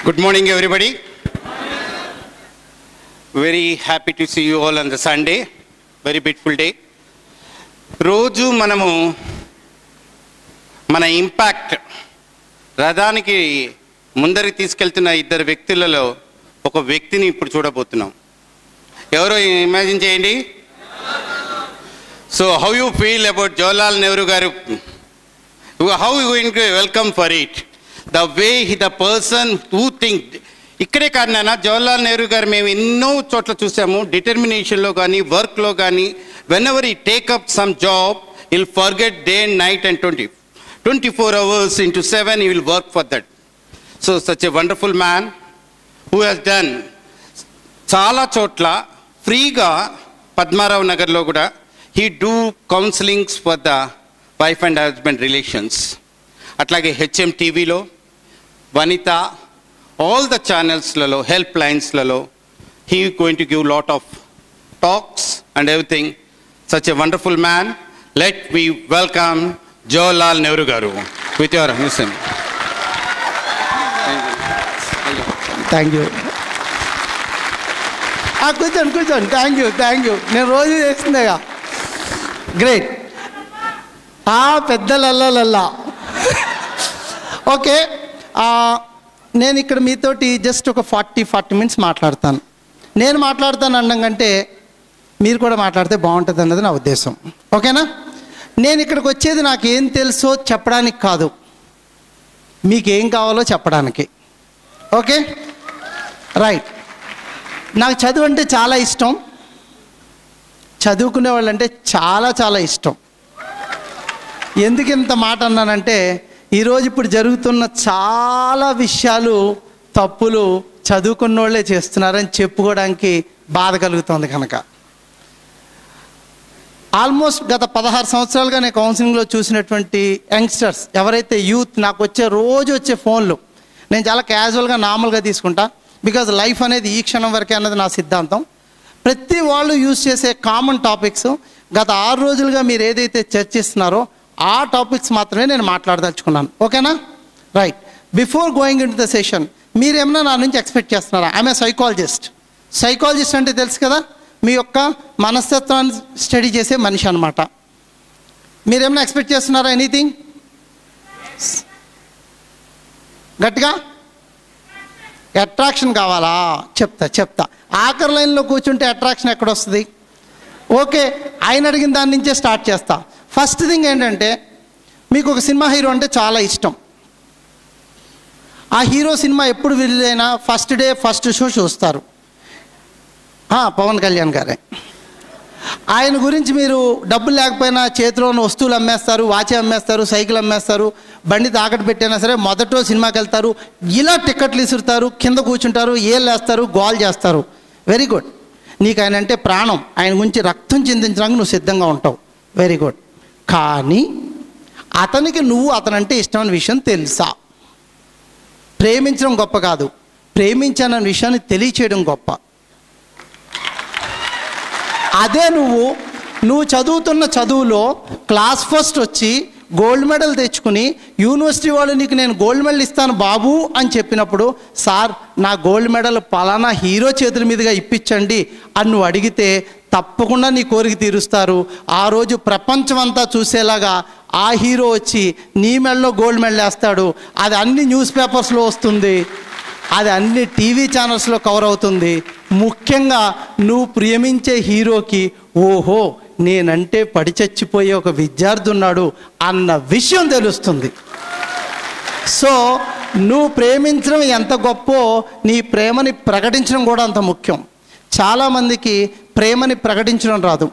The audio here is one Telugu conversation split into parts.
Good morning, everybody. Very happy to see you all on the Sunday. Very beautiful day. రోజు మనము మన ఇంపాక్ట్ రథానికి ముందరికి తీసుకెళ్తున్న ఇద్దరు వ్యక్తులలో ఒక వ్యక్తిని ఇప్పుడు చూడబోతున్నాం. ఎవరో ఇమాజిన్ చేయండి. So how you feel about Jawaharlal Nehru గారు? How you going to welcome for it? The way the person who think. ఇక్కడే కాదు నాన్న, జవహర్లాల్ నెహ్రూ గారు మేము ఎన్నో చోట్ల చూసాము. డిటర్మినేషన్లో కానీ, వర్క్లో కానీ, whenever he take up some job, he'll forget day and night and 24 hours into 7 he will work for that. So such a wonderful man who has done చాలా చోట్ల ఫ్రీగా పద్మారావు నగర్లో కూడా he do counselings for the wife and husband relations. అట్లాగే హెచ్ఎం టీవీలో, వనిత, all the channelsలలో, help linesలలో he going to give lot of talks and everything. Such a wonderful man. Let me welcome Jawaharlal Nehru garu with your permission. Thank you. కూర్చోండి. Thank you. నేను రోజు చేస్తుందేగా. గ్రేట్. పెద్దలల్లా. ఓకే, నేను ఇక్కడ మీతోటి జస్ట్ ఒక 40 minutes మాట్లాడతాను. నేను మాట్లాడతాను అనడం కంటే మీరు కూడా మాట్లాడితే బాగుంటుంది అన్నది నా ఉద్దేశం. ఓకేనా? నేను ఇక్కడికి వచ్చేది నాకేం తెలుసో చెప్పడానికి కాదు, మీకేం కావాలో చెప్పడానికి. Okay, right. నాకు చదువు అంటే చాలా ఇష్టం, చదువుకునే వాళ్ళంటే చాలా ఇష్టం. ఎందుకు ఇంత మాట అన్నానంటే, ఈరోజు ఇప్పుడు జరుగుతున్న చాలా విషయాలు, తప్పులు చదువుకున్న వాళ్ళే చేస్తున్నారని చెప్పుకోవడానికి బాధ కలుగుతుంది. కనుక ఆల్మోస్ట్ గత 16 సంవత్సరాలుగా నేను కౌన్సిలింగ్లో చూసినటువంటి యంగ్స్టర్స్ ఎవరైతే యూత్, నాకు రోజు వచ్చే ఫోన్లు నేను చాలా క్యాజువల్గా నార్మల్గా తీసుకుంటా. బికాజ్ లైఫ్ అనేది ఈ క్షణం వరకే అన్నది నా సిద్ధాంతం. ప్రతి వాళ్ళు యూజ్ చేసే కామన్ టాపిక్స్ గత 6 రోజులుగా మీరు ఏదైతే చర్చిస్తున్నారో ఆ టాపిక్స్ మాత్రమే నేను మాట్లాడదలుచుకున్నాను. ఓకేనా? Right. Before going in to the session, మీరేమన్నా నా నుంచి ఎక్స్పెక్ట్ చేస్తున్నారా? ఐఎమ్ ఏ సైకాలజిస్ట్ అంటే తెలుసు కదా, మీ యొక్క మనస్తత్వాన్ని స్టడీ చేసే మనిషి అనమాట. మీరేమన్నా ఎక్స్పెక్ట్ చేస్తున్నారా? ఎనీథింగ్ గట్టిగా? అట్రాక్షన్ కావాలా? చెప్తా. ఆఖరి లైన్లో కూర్చుంటే అట్రాక్షన్ ఎక్కడొస్తుంది? ఓకే, ఆయన అడిగిన దాని నుంచే స్టార్ట్ చేస్తా. ఫస్ట్ థింగ్ ఏంటంటే, మీకు ఒక సినిమా హీరో అంటే చాలా ఇష్టం. ఆ హీరో సినిమా ఎప్పుడు రిలీజ్ అయినా ఫస్ట్ డే ఫస్ట్ షో చూస్తారు. పవన్ కళ్యాణ్ గారే. ఆయన గురించి మీరు డబ్బులు లేకపోయినా చేతిలో ఉన్న వస్తువులు అమ్మేస్తారు, వాచ్ అమ్మేస్తారు, సైకిల్ అమ్మేస్తారు, బండి తాకట్టు పెట్టైనా సరే మొదట సినిమాకి వెళ్తారు, ఇలా టిక్కెట్లు ఇసురుతారు, కింద కూర్చుంటారు, ఏళ్ళు వేస్తారు, గోల్ చేస్తారు. Very good. నీకు ఆయన అంటే ప్రాణం, ఆయన గురించి రక్తం చిందించడానికి నువ్వు సిద్ధంగా ఉంటావు. Very good. కానీ అతనికి అతనంటే ఇష్టమైన విషయం తెలుసా? ప్రేమించడం గొప్ప కాదు, ప్రేమించానన్న విషయాన్ని తెలియచేయడం గొప్ప. అదే నువ్వు చదువుతున్న చదువులో క్లాస్ ఫస్ట్ వచ్చి గోల్డ్ మెడల్ తెచ్చుకుని యూనివర్సిటీ వాళ్ళు నీకు నేను గోల్డ్ మెడల్ ఇస్తాను బాబు అని చెప్పినప్పుడు, సార్ నా గోల్డ్ మెడల్ పలానా హీరో చేతుల మీదుగా ఇప్పించండి అని నువ్వు అడిగితే తప్పకుండా నీ కోరిక తీరుస్తారు. ఆ రోజు ప్రపంచం అంతా చూసేలాగా ఆ హీరో వచ్చి నీ మెడలో గోల్డ్ మెడల్ వేస్తాడు. అది అన్ని న్యూస్ పేపర్స్లో వస్తుంది, అది అన్ని టీవీ ఛానల్స్లో కవర్ అవుతుంది. ముఖ్యంగా నువ్వు ప్రేమించే హీరోకి ఓహో నేనంటే పడి చచ్చిపోయే ఒక విద్యార్థి ఉన్నాడు అన్న విషయం తెలుస్తుంది. సో నువ్వు ప్రేమించడం ఎంత గొప్పో నీ ప్రేమని ప్రకటించడం కూడా అంత ముఖ్యం. చాలామందికి ప్రేమని ప్రకటించడం రాదు.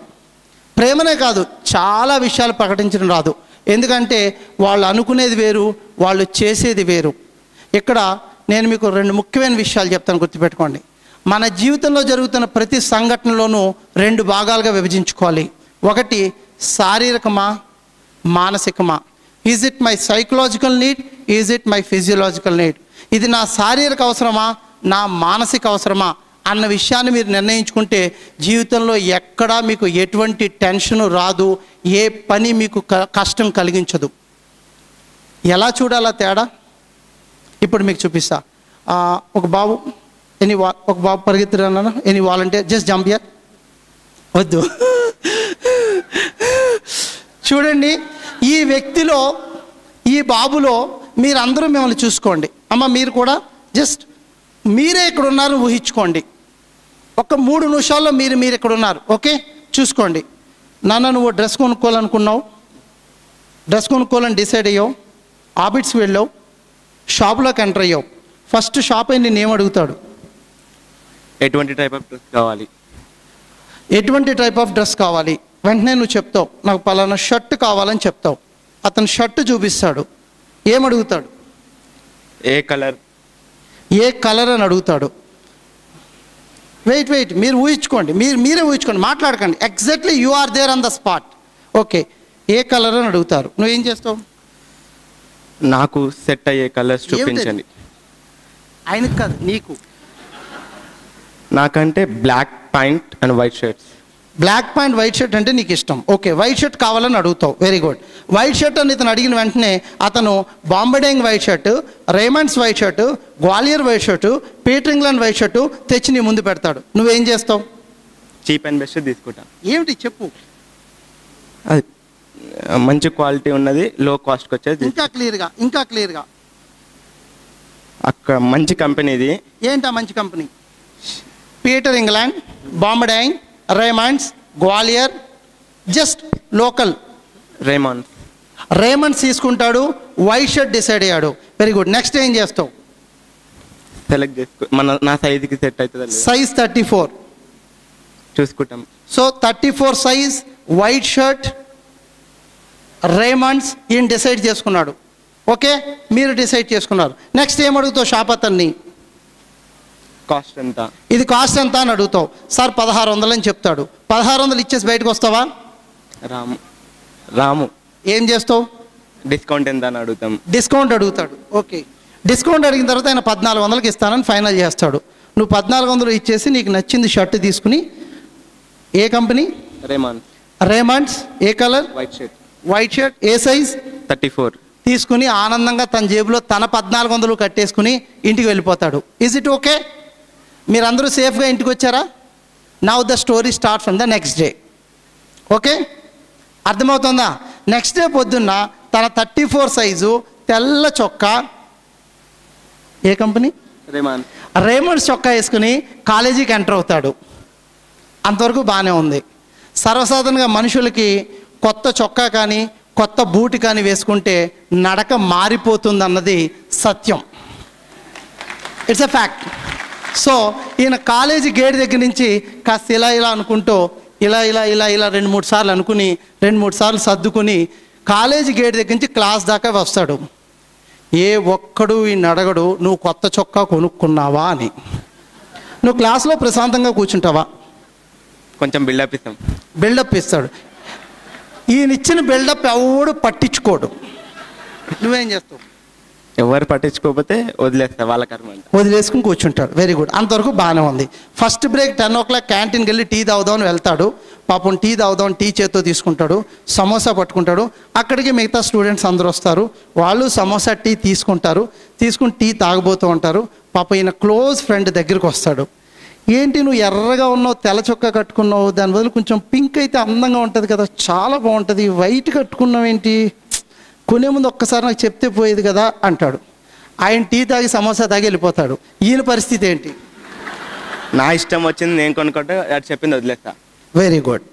ప్రేమనే కాదు, చాలా విషయాలు ప్రకటించడం రాదు. ఎందుకంటే వాళ్ళు అనుకునేది వేరు, వాళ్ళు చేసేది వేరు. ఇక్కడ నేను మీకు 2 ముఖ్యమైన విషయాలు చెప్తాను, గుర్తుపెట్టుకోండి. మన జీవితంలో జరుగుతున్న ప్రతి సంఘటనలోనూ 2 భాగాలుగా విభజించుకోవాలి. ఒకటి శారీరకమా, మానసికమా. Is it my psychological need, is it my physiological need? ఇది నా శారీరక అవసరమా, నా మానసిక అవసరమా అన్న విషయాన్ని మీరు నిర్ణయించుకుంటే జీవితంలో ఎక్కడా మీకు ఎటువంటి టెన్షన్ రాదు, ఏ పని మీకు కష్టం కలిగించదు. ఎలా చూడాలా తేడా? ఇప్పుడు మీకు చూపిస్తా. ఒక బాబు ఒక బాబు పరిగెత్తురాను, any volunteer just jump here. వద్దు. చూడండి, ఈ వ్యక్తిలో, ఈ బాబులో మీరందరూ మిమ్మల్ని చూసుకోండి. అమ్మ మీరు కూడా జస్ట్ మీరే ఇక్కడ ఉన్నారు ఊహించుకోండి. ఒక 3 నిమిషాల్లో మీరు ఇక్కడ ఉన్నారు. ఓకే, చూసుకోండి. నాన్న నువ్వు డ్రెస్ కొనుక్కోవాలనుకున్నావు, డ్రెస్ కొనుక్కోవాలని డిసైడ్ అయ్యావు, ఆబిట్స్కి వెళ్ళావు, షాప్లోకి ఎంటర్ అయ్యావు. ఫస్ట్ షాప్ అయిన నేను ఏమడుగుతాడు? ఎటువంటి టైప్ ఆఫ్ డ్రెస్ కావాలి, ఎటువంటి టైప్ ఆఫ్ డ్రెస్ కావాలి. వెంటనే నువ్వు చెప్తావు నాకు పలానా షర్ట్ కావాలని చెప్తావు. అతను షర్ట్ చూపిస్తాడు. ఏమడుగుతాడు? ఏ కలర్, ఏ కలర్ అని అడుగుతాడు. వెయిట్ మీరు ఊహించుకోండి, మీరే ఊహించుకోండి, మాట్లాడకండి. Exactly you are there on the spot. Okay, ఏ కలర్ అని అడుగుతారు. నువ్వేం చేస్తావు? నాకు సెట్ అయ్యే కలర్స్ చూపించండి. ఆయనకు కాదు, నీకు. నాకంటే black pant and white shirts. Black pant white shirt అంటే నీకు ఇష్టం. ఓకే, వైట్ షర్ట్ కావాలని అడుగుతావు. Very good. వైట్ షర్ట్ అని ఇతను అడిగిన వెంటనే అతను Bombay Dyeing white shirt, Raymonds white shirt, Gwalior white shirt, Peter England white shirt తెచ్చి నీ ముందు పెడతాడు. నువ్వేం చేస్తావు? చీప్ అండ్ బెస్ట్ తీసుకుంటా. ఏమిటి చెప్పు. అది మంచి క్వాలిటీ ఉన్నది, లో కాస్ట్కి వచ్చేది. ఇంకా క్లియర్గా అక్కడ మంచి కంపెనీది. ఏంటా మంచి company? Peter England, Bombay Dyeing, Raymonds, Gwalior, just local Raymonds తీసుకుంటాడు. వైట్ షర్ట్ డిసైడ్ అయ్యాడు. Very good. నెక్స్ట్ ఏం చేస్తావు? సెలెక్ట్ చేసుకో, నా సైజ్కి సెట్ అవుతుంది. సైజ్ 34 చూసుకుంటాం. So 34 size, white shirt, Raymond's ఈయన డిసైడ్ చేసుకున్నాడు. ఓకే, మీరు డిసైడ్ చేసుకున్నారు. నెక్స్ట్ ఏం అడుగుతావు షాప్ అతన్ని? కాస్ట్ ఎంత, ఇది కాస్ట్ ఎంత అని అడుగుతావు. సార్ 1600 అని చెప్తాడు. 1600 ఇచ్చేసి బయటకు వస్తావా? రాము. ఏం చేస్తావు? డిస్కౌంట్ ఎంత అని అడుగుతాం. డిస్కౌంట్ అడుగుతాడు. ఓకే, డిస్కౌంట్ అడిగిన తర్వాత ఆయన 1400కి ఇస్తానని ఫైనల్ చేస్తాడు. నువ్వు 1400 ఇచ్చేసి నీకు నచ్చింది షర్ట్ తీసుకుని, ఏ కంపెనీ? రేమండ్స్. ఏ కలర్? White shirt. ఏ సైజ్? 34 తీసుకుని ఆనందంగా తన జేబులో తన 1400 కట్టేసుకుని ఇంటికి వెళ్ళిపోతాడు. Is it okay? మీరందరూ సేఫ్గా ఇంటికి వచ్చారా? Now the story start from the next day. Okay, అర్థమవుతుందా? నెక్స్ట్ డే పొద్దున్న తన 34 సైజు తెల్ల చొక్కా, ఏ కంపెనీ? రేమండ్స్ చొక్కా వేసుకుని కాలేజీకి ఎంటర్ అవుతాడు. అంతవరకు బాగానే ఉంది. సర్వసాధారణంగా మనుషులకి కొత్త చొక్కా కానీ కొత్త బూట్ కానీ వేసుకుంటే నడక మారిపోతుంది అన్నది సత్యం. It's a fact. సో ఈయన కాలేజీ గేట్ దగ్గర నుంచి కాస్త ఇలా అనుకుంటూ ఇలా 2-3 సార్లు అనుకుని 2-3 సార్లు సర్దుకుని కాలేజీ గేట్ దగ్గర నుంచి క్లాస్ దాకా వస్తాడు. ఏ ఒక్కడు ఈయన అడగడు నువ్వు కొత్త చొక్కా కొనుక్కున్నావా అని. నువ్వు క్లాస్లో ప్రశాంతంగా కూర్చుంటావా? కొంచెం బిల్డప్ ఇస్తాడు. ఈయన ఇచ్చిన బిల్డప్ ఎవడు పట్టించుకోడు. నువ్వేం చేస్తావు? ఎవరు పట్టించుకోకపోతే వదిలేస్తా, వాళ్ళ కర్మ. వదిలేసుకుని కూర్చుంటాడు. వెరీ గుడ్, అంతవరకు బాగానే ఉంది. ఫస్ట్ బ్రేక్ 10 o'clock క్యాంటీన్కి వెళ్ళి టీ తాగుదామని వెళ్తాడు. పాపం టీ తాగుదాం టీ చేత్తో తీసుకుంటాడు. సమోసా పట్టుకుంటాడు. అక్కడికి మిగతా స్టూడెంట్స్ అందరూ వస్తారు. వాళ్ళు సమోసా టీ తీసుకుని టీ తాగబోతూ ఉంటారు. పాప ఈయన క్లోజ్ ఫ్రెండ్ దగ్గరికి వస్తాడు. ఏంటి నువ్వు ఎర్రగా ఉన్నావు, తెల్ల చొక్కా కట్టుకున్నావు, దాని బదులు కొంచెం పింక్ అయితే అందంగా ఉంటుంది కదా, చాలా బాగుంటుంది, వైట్ కట్టుకున్నావు ఏంటి, కొనే ముందు ఒక్కసారి నాకు చెప్తే పోయేది కదా అంటాడు. ఆయన టీ తాగి సమోసా తాగి వెళ్ళిపోతాడు. ఈయన పరిస్థితి ఏంటి? నా ఇష్టం వచ్చింది నేను కొనుక్కుంటే అది చెప్పింది వదిలేస్తా. Very good.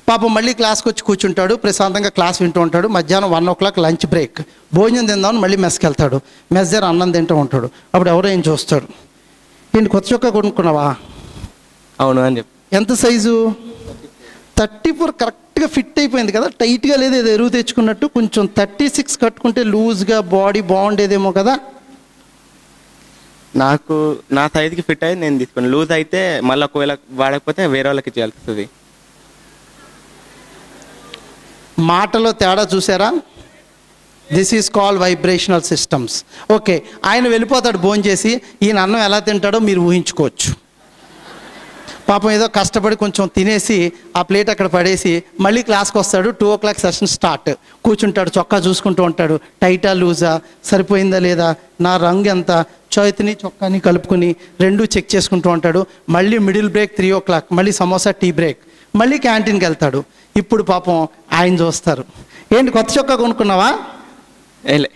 పాపం మళ్ళీ క్లాస్కి వచ్చి కూర్చుంటాడు. ప్రశాంతంగా క్లాస్ వింటూ ఉంటాడు. మధ్యాహ్నం 1 o'clock లంచ్ బ్రేక్. భోజనం తిందామని మళ్ళీ మెస్కి వెళ్తాడు. మెస్ దగ్గర అన్నం తింటూ ఉంటాడు. అప్పుడు ఎవరో ఏం చూస్తాడు. ఏంటి కొత్త చొక్కా కొనుక్కున్నావా? అవును అని చెప్పి. ఎంత సైజు? 34 కరెక్ట్గా ఫిట్ అయిపోయింది కదా, టైట్గా లేదు, ఏదో ఎరువు తెచ్చుకున్నట్టు. కొంచెం 36 కట్టుకుంటే లూజ్గా బాడీ బాగుండేదేమో కదా. నాకు నా సైజుకి ఫిట్ అయ్యి నేను తీసుకుని, లూజ్ అయితే మళ్ళీ ఒకవేళ వాడకపోతే వేరే వాళ్ళకి ఇచ్చేయాల్సి వస్తుంది. మాటలో తేడా చూసారా? This is called vibrational systems. Okay, ఆయన వెళ్ళిపోతాడు భోంచేసి. ఈయన అన్నం ఎలా తింటాడో మీరు ఊహించుకోవచ్చు. పాపం ఏదో కష్టపడి కొంచెం తినేసి ఆ ప్లేట్ అక్కడ పడేసి మళ్ళీ క్లాస్కి వస్తాడు. 2 o'clock సెషన్ స్టార్ట్. కూర్చుంటాడు, చొక్కా చూసుకుంటూ ఉంటాడు, టైటా లూజా, సరిపోయిందా లేదా, నా రంగు ఎంత, చేతిని చొక్కాని కలుపుకుని రెండూ చెక్ చేసుకుంటూ ఉంటాడు. మళ్ళీ మిడిల్ బ్రేక్ 3 o'clock, మళ్ళీ సమోసా టీ బ్రేక్, మళ్ళీ క్యాంటీన్కి వెళ్తాడు. ఇప్పుడు పాపం ఆయన చూస్తారు, ఏంటి కొత్త చొక్కా కొనుక్కున్నావా? ఏలే.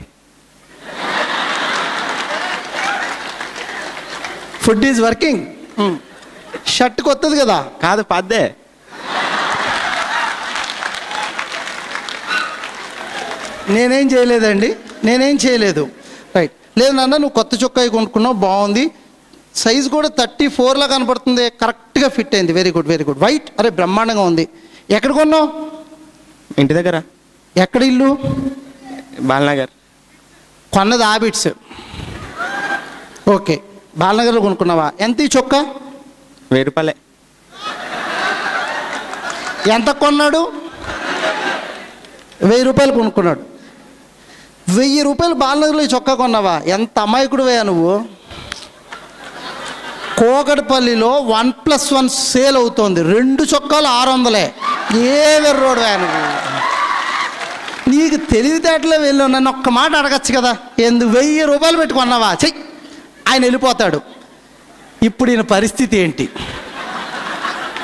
Food is working. షర్ట్ కొత్తది కదా? కాదు, పద్దే. నేనేం చేయలేదండి, నేనేం చేయలేదు. రైట్, లేదు నాన్న నువ్వు కొత్త చొక్కా కొనుక్కున్నావు, బాగుంది, సైజు కూడా 34లా కనపడుతుంది, కరెక్ట్గా ఫిట్ అయింది, very good very good. White, అరే బ్రహ్మాండంగా ఉంది. ఎక్కడ కొన్నావు? ఇంటి దగ్గర. ఎక్కడ ఇల్లు? బాలనగర్. కొన్నది హ్యాబిట్స్. ఓకే, బాలనగర్లో కొనుక్కున్నావా? ఎంత ఈ చొక్కా? 1000 రూపాయలే. ఎంత కొన్నాడు? 1000 రూపాయలు కొనుక్కున్నాడు. 1000 రూపాయలు బాలనగర్లో ఈ చొక్కా కొన్నావా? ఎంత అమాయకుడివయ్యా నువ్వు. కోకటిపల్లిలో 1+1 సేల్ అవుతోంది, 2 చొక్కాలు 600. ఏ వెర్రోడువా నువ్వు, నీకు తెలివితేటలో వెళ్ళావు. నన్ను ఒక్క మాట అడగచ్చు కదా, ఎందుకు 1000 రూపాయలు పెట్టుకున్నావా? చెయ్యి. ఆయన వెళ్ళిపోతాడు. ఇప్పుడు ఈయన పరిస్థితి ఏంటి?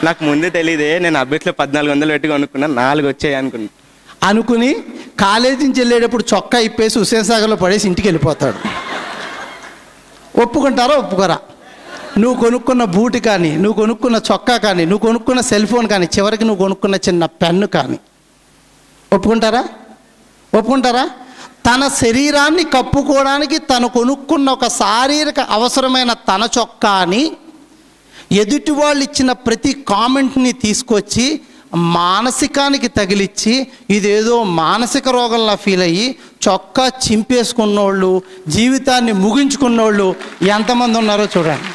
నాకు ముందే తెలియదే, నేను అబ్బెట్లో 1400 పెట్టి కొనుక్కున్నా, 4 వచ్చాయి అనుకుని కాలేజీ నుంచి వెళ్ళేటప్పుడు చొక్కా ఇప్పేసి హుస్సేన్ సాగర్లో పడేసి ఇంటికి వెళ్ళిపోతాడు. ఒప్పుకుంటారా ఒప్పుకోరా? నువ్వు కొనుక్కున్న బూట్ కానీ, నువ్వు కొనుక్కున్న చొక్కా కానీ, నువ్వు కొనుక్కున్న సెల్ ఫోన్ కానీ, చివరికి నువ్వు కొనుక్కున్న చిన్న పెన్ను కానీ, ఒప్పుకుంటారా? ఒప్పుకుంటారా? తన శరీరాన్ని కప్పుకోవడానికి తను కొనుక్కున్న ఒక శారీరక అవసరమైన తన చొక్కాని ఎదుటి వాళ్ళు ఇచ్చిన ప్రతి కామెంట్ని తీసుకొచ్చి మానసికానికి తగిలిచ్చి ఇదేదో మానసిక రోగంలా ఫీల్ అయ్యి చొక్కా చింపేసుకున్నోళ్ళు, జీవితాన్ని ముగించుకున్నోళ్ళు ఎంతమంది ఉన్నారో చూడండి.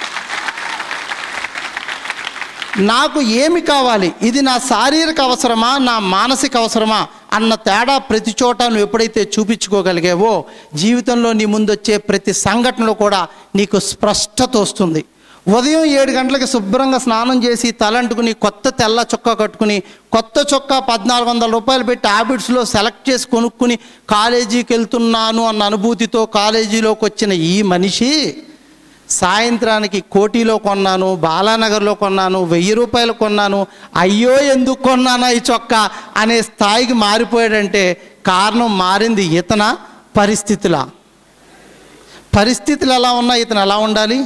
నాకు ఏమి కావాలి, ఇది నా శారీరక అవసరమా, నా మానసిక అవసరమా అన్న తేడా ప్రతి చోట నువ్వు ఎప్పుడైతే చూపించుకోగలిగావో జీవితంలో నీ ముందు వచ్చే ప్రతి సంఘటనలో కూడా నీకు స్పష్టత వస్తుంది. ఉదయం 7 గంటలకు శుభ్రంగా స్నానం చేసి తలంటుకుని కొత్త తెల్ల చొక్కా కట్టుకుని కొత్త చొక్కా 1400 రూపాయలు పెట్టి హ్యాబిట్స్లో సెలెక్ట్ చేసి కొనుక్కుని కాలేజీకి వెళ్తున్నాను అన్న అనుభూతితో కాలేజీలోకి వచ్చిన ఈ మనిషి సాయంత్రానికి కోటిలో కొన్నాను, బాలానగర్లో కొన్నాను, 1000 రూపాయలు కొన్నాను, అయ్యో ఎందుకు కొన్నానా ఈ చొక్కా అనే స్థాయికి మారిపోయాడంటే కారణం మారింది ఇతన పరిస్థితుల. పరిస్థితులు ఎలా ఉన్నా ఇతను ఎలా ఉండాలి?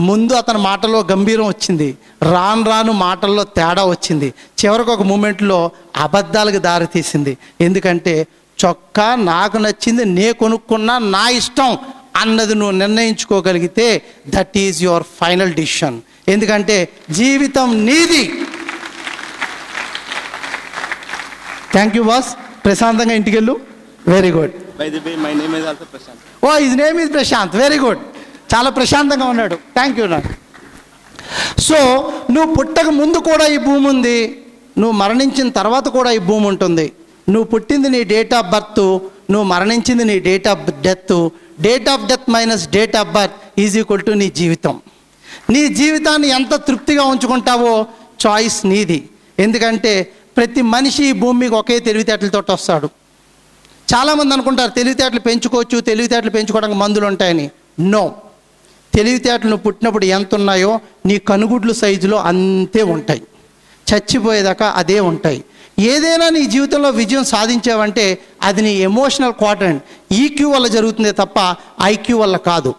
ముందు అతని మాటలో గంభీరం వచ్చింది, రాను రాను మాటల్లో తేడా వచ్చింది, చివరికి ఒక మూమెంట్లో అబద్ధాలకు దారితీసింది. ఎందుకంటే చొక్కా నాకు నచ్చింది, నే కొనుక్కున్నా, నా ఇష్టం అన్నది నువ్వు నిర్ణయించుకోగలిగితే that is your final decision. ఎందుకంటే జీవితం నీది. Thank you boss. ప్రశాంతంగా ఇంటికి వెళ్ళు. Very good. My name is also Prashanth. Oh his name is Prashanth. Very good. చాలా ప్రశాంతంగా ఉన్నాడు. Thank you. నాకు సో నువ్వు పుట్టక ముందు కూడా ఈ భూమి ఉంది, నువ్వు మరణించిన తర్వాత కూడా ఈ భూమి ఉంటుంది. నువ్వు పుట్టింది నీ డేట్ ఆఫ్ బర్త్, నువ్వు మరణించింది నీ date of death. Date of death minus date of birth is equal to నీ జీవితం. నీ జీవితాన్ని ఎంత తృప్తిగా ఉంచుకుంటావో చాయిస్ నీది. ఎందుకంటే ప్రతి మనిషి ఈ భూమికి ఒకే తెలివితేటలతో వస్తాడు. చాలామంది అనుకుంటారు తెలివితేటలు పెంచుకోవచ్చు, తెలివితేటలు పెంచుకోవడానికి మందులు ఉంటాయని. నో, తెలివితేటలు నువ్వు పుట్టినప్పుడు ఎంత ఉన్నాయో నీ కనుగుడ్లు సైజులో అంతే ఉంటాయి, చచ్చిపోయేదాకా అదే ఉంటాయి. ఏదైనా నీ జీవితంలో విజయం సాధించావంటే అది నీ ఎమోషనల్ క్వాడ్రంట్, ఈక్యూ వల్ల జరుగుతుందే తప్ప ఐక్యూ వల్ల కాదు.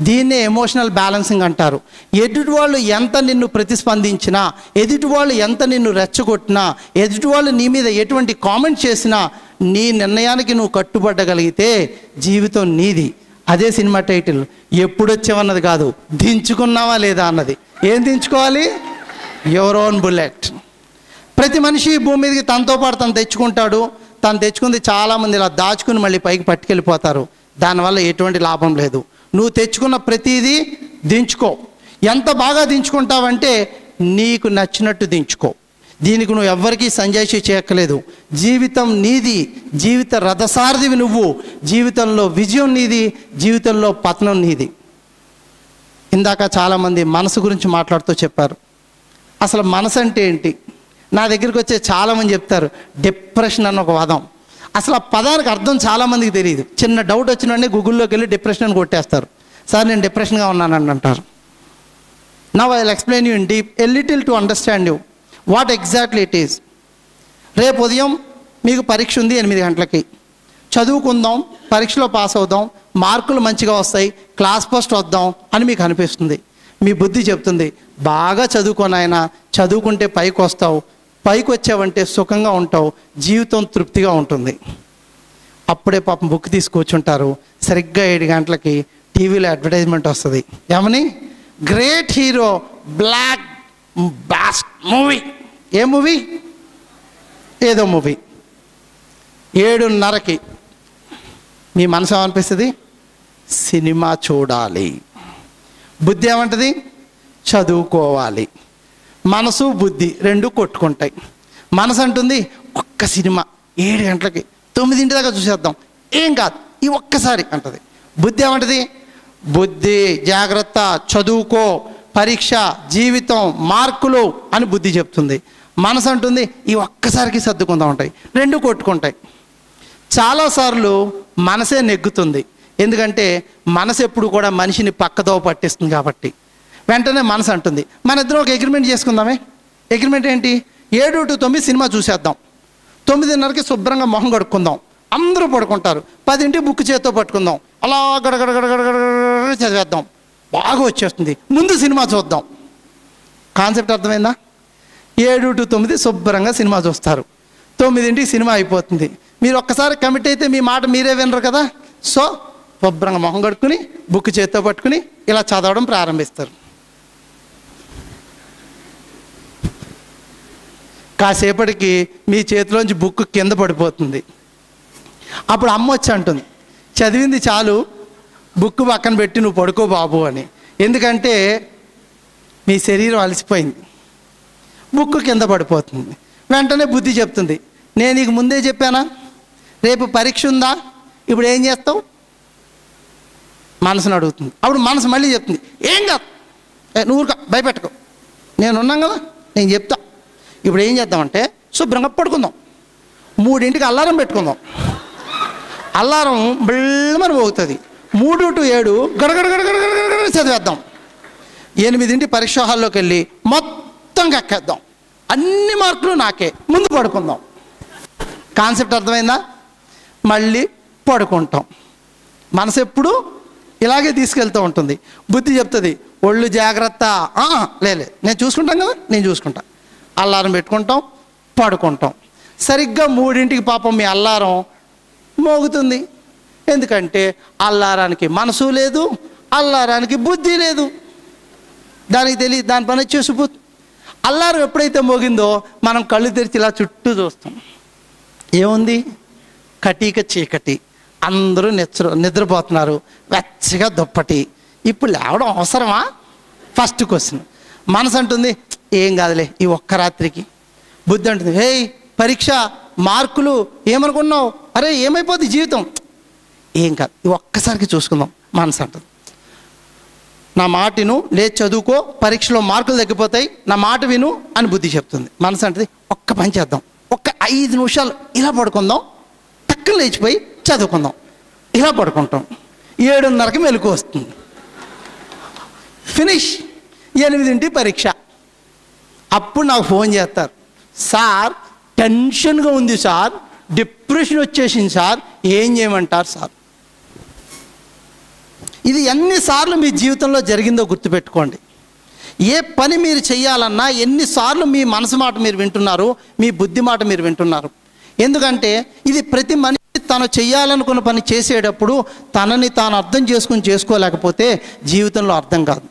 దీన్నే ఎమోషనల్ బ్యాలెన్సింగ్ అంటారు. ఎదుటి వాళ్ళు ఎంత నిన్ను ప్రతిస్పందించినా, ఎదుటి వాళ్ళు ఎంత నిన్ను రెచ్చగొట్టినా, ఎదుటి వాళ్ళు నీ మీద ఎటువంటి కామెంట్ చేసినా నీ నిర్ణయానికి నువ్వు కట్టుబడగలిగితే జీవితం నీది. అదే సినిమా టైటిల్. ఎప్పుడొచ్చావన్నది కాదు, దించుకున్నావా లేదా అన్నది. ఏం దించుకోవాలి? Your own bullet. ప్రతి మనిషి భూమి మీదకి తనతో పాటు తను తెచ్చుకుంటాడు. తను తెచ్చుకుంది చాలామంది ఇలా దాచుకుని మళ్ళీ పైకి పట్టుకెళ్ళిపోతారు. దానివల్ల ఎటువంటి లాభం లేదు. నువ్వు తెచ్చుకున్న ప్రతిదీ దించుకో. ఎంత బాగా దించుకుంటావంటే నీకు నచ్చినట్టు దించుకో. దీనికి నువ్వు ఎవ్వరికీ సంజాయిషీ చేయక్కలేదు. జీవితం నీది, జీవిత రథసారథివి నువ్వు. జీవితంలో విజయం నీది, జీవితంలో పతనం నీది. ఇందాక చాలామంది మనసు గురించి మాట్లాడుతూ చెప్పారు. అసలు మనసు అంటే ఏంటి? నా దగ్గరికి వచ్చే చాలామంది చెప్తారు డిప్రెషన్ అన్న ఒక పదం. అసలు ఆ పదానికి అర్థం చాలామందికి తెలియదు. చిన్న డౌట్ వచ్చిన వెంటనే గూగుల్లోకి వెళ్ళి డిప్రెషన్ అని కొట్టేస్తారు. సార్ నేను డిప్రెషన్గా ఉన్నానని అంటారు. Now I will explain you in deep a little to understand you what exactly it is. రేపు ఉదయం మీకు పరీక్ష ఉంది 8 గంటలకి. చదువుకుందాం, పరీక్షలో పాస్ అవుదాం, మార్కులు మంచిగా వస్తాయి, క్లాస్ ఫస్ట్ వద్దాం అని మీకు అనిపిస్తుంది. మీ బుద్ధి చెప్తుంది బాగా చదువుకోనాయన, చదువుకుంటే పైకి వస్తావు, పైకి వచ్చావంటే సుఖంగా ఉంటావు, జీవితం తృప్తిగా ఉంటుంది. అప్పుడే పాపం బుక్ తీసి కూర్చుంటారు. సరిగ్గా 7 గంటలకి టీవీలో అడ్వర్టైజ్మెంట్ వస్తుంది. ఏమని? Great hero blockbuster movie. ఏ మూవీ? ఏదో మూవీ. 7:30కి మీ మనసు ఏమనిపిస్తుంది? సినిమా చూడాలి. బుద్ధి ఏమంటుంది? చదువుకోవాలి. మనసు బుద్ధి రెండు కొట్టుకుంటాయి. మనసు అంటుంది ఒక్క సినిమా 7 గంటలకి 9 దాకా చూసేద్దాం, ఏం కాదు ఈ ఒక్కసారి అంటది. బుద్ధి ఏమంటది? బుద్ధి జాగ్రత్త, చదువుకో, పరీక్ష, జీవితం, మార్కులు అని బుద్ధి చెప్తుంది. మనసు అంటుంది ఈ ఒక్కసారికి సర్దుకుందాం ఉంటాయి. రెండు కొట్టుకుంటాయి. చాలాసార్లు మనసే నెగ్గుతుంది. ఎందుకంటే మనసు ఎప్పుడు కూడా మనిషిని పక్కదో పట్టిస్తుంది కాబట్టి. వెంటనే మనసు అంటుంది మన ఇద్దరం ఒక అగ్రిమెంట్ చేసుకుందామే. అగ్రిమెంట్ ఏంటి? 7 to 9 సినిమా చూసేద్దాం, 9:30కి శుభ్రంగా మొహం కడుక్కుందాం, అందరూ పడుకుంటారు, 10ంటికి బుక్ చేత్తో పట్టుకుందాం, అలా గడగడగడగడ చదివేద్దాం, బాగా వచ్చేస్తుంది, ముందు సినిమా చూద్దాం. కాన్సెప్ట్ అర్థమైందా? 7 to 9 శుభ్రంగా సినిమా చూస్తారు, 9ంటికి సినిమా అయిపోతుంది. మీరు ఒక్కసారి కమిట్ అయితే మీ మాట మీరే వినరు కదా. సో శుభ్రంగా మొహం కడుక్కుని బుక్ చేత్తో పట్టుకుని ఇలా చదవడం ప్రారంభిస్తారు. కాసేపటికి మీ చేతిలోంచి బుక్ కింద పడిపోతుంది. అప్పుడు అమ్మ వచ్చి అంటుంది చదివింది చాలు, బుక్ పక్కన పెట్టి నువ్వు పడుకో బాబు అని. ఎందుకంటే మీ శరీరం అలసిపోయింది, బుక్ కింద పడిపోతుంది. వెంటనే బుద్ధి చెప్తుంది నేను నీకు ముందే చెప్పానా రేపు పరీక్ష ఉందా, ఇప్పుడు ఏం చేస్తావు? మనసును అడుగుతుంది. అప్పుడు మనసు మళ్ళీ చెప్తుంది ఏం కాదు, నువ్వు భయపెట్టుకో, నేను ఉన్నాను కదా, నేను చెప్తా. ఇప్పుడు ఏం చేద్దామంటే శుభ్రంగా పడుకుందాం, 3ంటికి అలారం పెట్టుకుందాం. అలారం బిళ్ళమని పోతుంది. 3 to 7 గడగడగడగడగడ చదివేద్దాం. 8ంటి పరీక్ష హాల్లోకి వెళ్ళి మొత్తం కక్కేద్దాం, అన్ని మార్కులు నాకే, ముందు పడుకుందాం. కాన్సెప్ట్ అర్థమైందా? మళ్ళీ పడుకుంటాం. మనసు ఎప్పుడు ఇలాగే తీసుకెళ్తూ ఉంటుంది. బుద్ధి చెప్తుంది ఒళ్ళు జాగ్రత్త, లేదు నేను చూసుకుంటాను కదా, నేను చూసుకుంటా. అల్లారం పెట్టుకుంటాం, పడుకుంటాం. సరిగ్గా 3ంటికి పాపం మీ అల్లారం మోగుతుంది. ఎందుకంటే అల్లారానికి మనసు లేదు, అల్లారానికి బుద్ధి లేదు, దానికి తెలియదు, దాని పని చేసిపోతుంది. అల్లారం ఎప్పుడైతే మోగిందో మనం కళ్ళు తెరిచి ఇలా చుట్టూ చూస్తాం. ఏముంది? కటీక చీకటి, అందరూ నిద్రపోతున్నారు, వెచ్చగా దుప్పటి. ఇప్పుడు లేవడం అవసరమా? First question. మనసు అంటుంది ఏం కాదులే ఈ ఒక్క రాత్రికి. బుద్ధి అంటుంది హేయ్ పరీక్ష, మార్కులు ఏమనుకున్నావు, అరే ఏమైపోతుంది జీవితం, ఏం కాదు ఈ ఒక్కసారికి చూసుకుందాం. మనసు అంటుంది నా మాటను లేదు చదువుకో, పరీక్షలో మార్కులు తగ్గిపోతాయి, నా మాట విను అని బుద్ధి చెప్తుంది. మనసు అంటుంది ఒక్క పని చేద్దాం, ఒక్క 5 నిమిషాలు ఇలా పడుకుందాం, టక్కున లేచిపోయి చదువుకుందాం. ఇలా పడుకుంటాం. 7:30కి మెలకు వస్తుంది, ఫినిష్. 8ంటి పరీక్ష. అప్పుడు నాకు ఫోన్ చేస్తారు, సార్ టెన్షన్గా ఉంది సార్, డిప్రెషన్ వచ్చేసింది సార్, ఏం చేయమంటారు సార్? ఇది ఎన్నిసార్లు మీ జీవితంలో జరిగిందో గుర్తుపెట్టుకోండి. ఏ పని మీరు చేయాలన్నా ఎన్నిసార్లు మీ మనసు మాట మీరు వింటున్నారు, మీ బుద్ధి మాట మీరు వింటున్నారు. ఎందుకంటే ఇది ప్రతి మనిషి తను చేయాలనుకున్న పని చేసేటప్పుడు తనని తాను అర్థం చేసుకోలేకపోతే జీవితంలో అర్థం కాదు.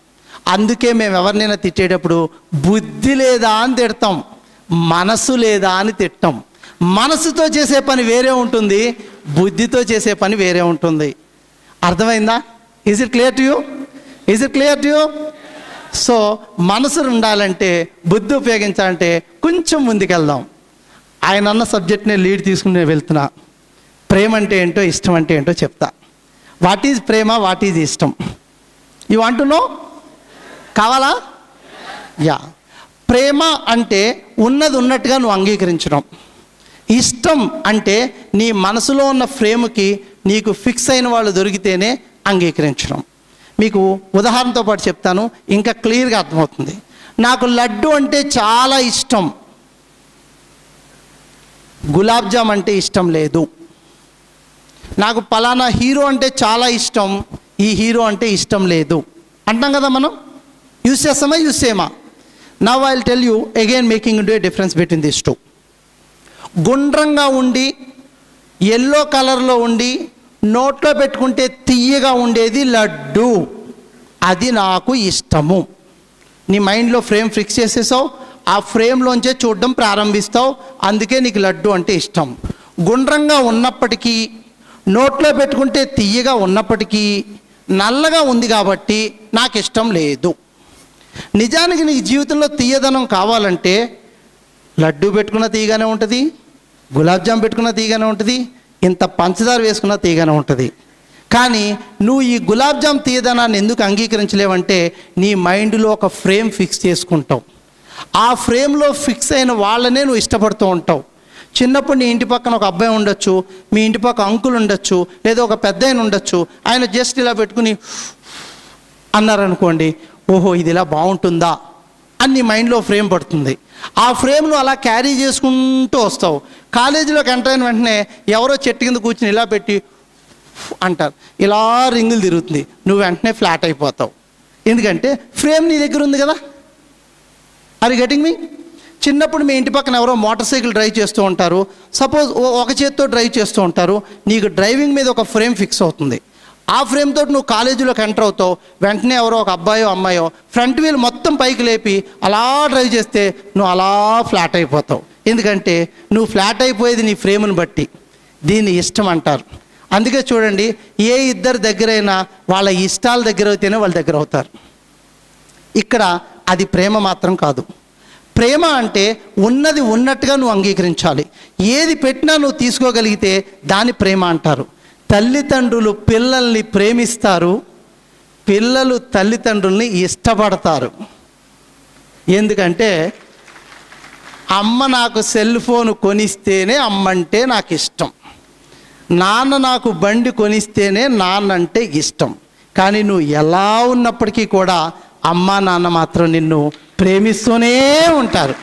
అందుకే మేము ఎవరినైనా తిట్టేటప్పుడు బుద్ధి లేదా అని తిడతాం, మనసు లేదా అని తిట్టాం. మనసుతో చేసే పని వేరే ఉంటుంది, బుద్ధితో చేసే పని వేరే ఉంటుంది. అర్థమైందా? Is it clear to you? Is it clear to you? So మనసు ఉండాలంటే, బుద్ధి ఉపయోగించాలంటే కొంచెం ముందుకెళ్దాం. ఆయన అన్న సబ్జెక్ట్ని లీడ్ తీసుకుని నేను వెళ్తున్నా. ప్రేమ అంటే ఏంటో, ఇష్టం అంటే ఏంటో చెప్తా. వాట్ ఈజ్ ప్రేమ, వాట్ ఈజ్ ఇష్టం? You want to know? కావాలా? యా. ప్రేమ అంటే ఉన్నది ఉన్నట్టుగా నువ్వు అంగీకరించడం. ఇష్టం అంటే నీ మనసులో ఉన్న ఫ్రేమ్కి నీకు ఫిక్స్ అయిన వాళ్ళు దొరికితేనే అంగీకరించడం. మీకు ఉదాహరణతో పాటు చెప్తాను, ఇంకా క్లియర్గా అర్థమవుతుంది. నాకు లడ్డు అంటే చాలా ఇష్టం, గులాబ్ జామ్ అంటే ఇష్టం లేదు. నాకు పలానా హీరో అంటే చాలా ఇష్టం, ఈ హీరో అంటే ఇష్టం లేదు అంటాం కదా మనం. యూజ్ చేస్తామా, యూజ్ చేయమా? Now I will tell you again making into a difference between this two. గుండ్రంగా ఉండి ఎల్లో కలర్లో ఉండి నోట్లో పెట్టుకుంటే తియ్యగా ఉండేది లడ్డు, అది నాకు ఇష్టము. నీ మైండ్లో ఫ్రేమ్ ఫిక్స్ చేసేసావు, ఆ ఫ్రేమ్లోంచే చూడడం ప్రారంభిస్తావు, అందుకే నీకు లడ్డు అంటే ఇష్టం. గుండ్రంగా ఉన్నప్పటికీ నోట్లో పెట్టుకుంటే తియ్యగా ఉన్నప్పటికీ నల్లగా ఉంది కాబట్టి నాకు ఇష్టం లేదు. నిజానికి నీకు జీవితంలో తీయదనం కావాలంటే లడ్డు పెట్టుకున్న తీయగానే ఉంటుంది, గులాబ్ జామ్ పెట్టుకున్న తీయగానే ఉంటుంది, ఇంత పంచదార వేసుకున్న తీయగానే ఉంటుంది. కానీ నువ్వు ఈ గులాబ్ జామ్ తీయదనాన్ని ఎందుకు అంగీకరించలేవంటే నీ మైండ్లో ఒక ఫ్రేమ్ ఫిక్స్ చేసుకుంటావు. ఆ ఫ్రేమ్లో ఫిక్స్ అయిన వాళ్ళనే నువ్వు ఇష్టపడుతూ ఉంటావు. చిన్నప్పుడు నీ ఇంటి పక్కన ఒక అబ్బాయి ఉండొచ్చు, మీ ఇంటి పక్క అంకుల్ ఉండొచ్చు, లేదా ఒక పెద్ద ఆయన ఉండొచ్చు. ఆయన జస్ట్ ఇలా పెట్టుకుని అన్నారనుకోండి, ఓహో ఇది ఇలా బాగుంటుందా అని నీ మైండ్లో ఫ్రేమ్ పడుతుంది. ఆ ఫ్రేమ్ను అలా క్యారీ చేసుకుంటూ వస్తావు. కాలేజీలోకి ఎంటర్ అయిన వెంటనే ఎవరో చెట్టు కింద కూర్చుని ఇలా పెట్టి అంటారు, ఇలా రింగులు తిరుగుతుంది, నువ్వు వెంటనే ఫ్లాట్ అయిపోతావు. ఎందుకంటే ఫ్రేమ్ నీ దగ్గర ఉంది కదా. Are you getting me? చిన్నప్పుడు మీ ఇంటి పక్కన ఎవరో మోటార్ సైకిల్ డ్రైవ్ చేస్తూ ఉంటారు, సపోజ్ ఒక చేత్తో డ్రైవ్ చేస్తూ ఉంటారు, నీకు డ్రైవింగ్ మీద ఒక ఫ్రేమ్ ఫిక్స్ అవుతుంది. ఆ ఫ్రేమ్ తోటి నువ్వు కాలేజీలోకి ఎంటర్ అవుతావు. వెంటనే ఎవరో ఒక అబ్బాయో అమ్మాయో ఫ్రంట్ వీల్ మొత్తం పైకి లేపి అలా డ్రైవ్ చేస్తే నువ్వు అలా ఫ్లాట్ అయిపోతావు. ఎందుకంటే నువ్వు ఫ్లాట్ అయిపోయేది నీ ఫ్రేమ్ని బట్టి. దీన్ని ఇష్టం అంటారు. అందుకే చూడండి, ఏ ఇద్దరు దగ్గరైనా వాళ్ళ ఇష్టాల దగ్గర అయితేనే వాళ్ళ దగ్గర అవుతారు. ఇక్కడ అది ప్రేమ మాత్రం కాదు. ప్రేమ అంటే ఉన్నది ఉన్నట్టుగా నువ్వు అంగీకరించాలి. ఏది పెట్టినా నువ్వు తీసుకోగలిగితే దాన్ని ప్రేమ అంటారు. తల్లిదండ్రులు పిల్లల్ని ప్రేమిస్తారు, పిల్లలు తల్లిదండ్రుల్ని ఇష్టపడతారు. ఎందుకంటే అమ్మ నాకు సెల్ ఫోన్ కొనిస్తేనే అమ్మంటే నాకు ఇష్టం, నాన్న నాకు బండి కొనిస్తేనే నాన్నంటే ఇష్టం. కానీ నువ్వు ఎలా ఉన్నప్పటికీ కూడా అమ్మ నాన్న మాత్రం నిన్ను ప్రేమిస్తూనే ఉంటారు.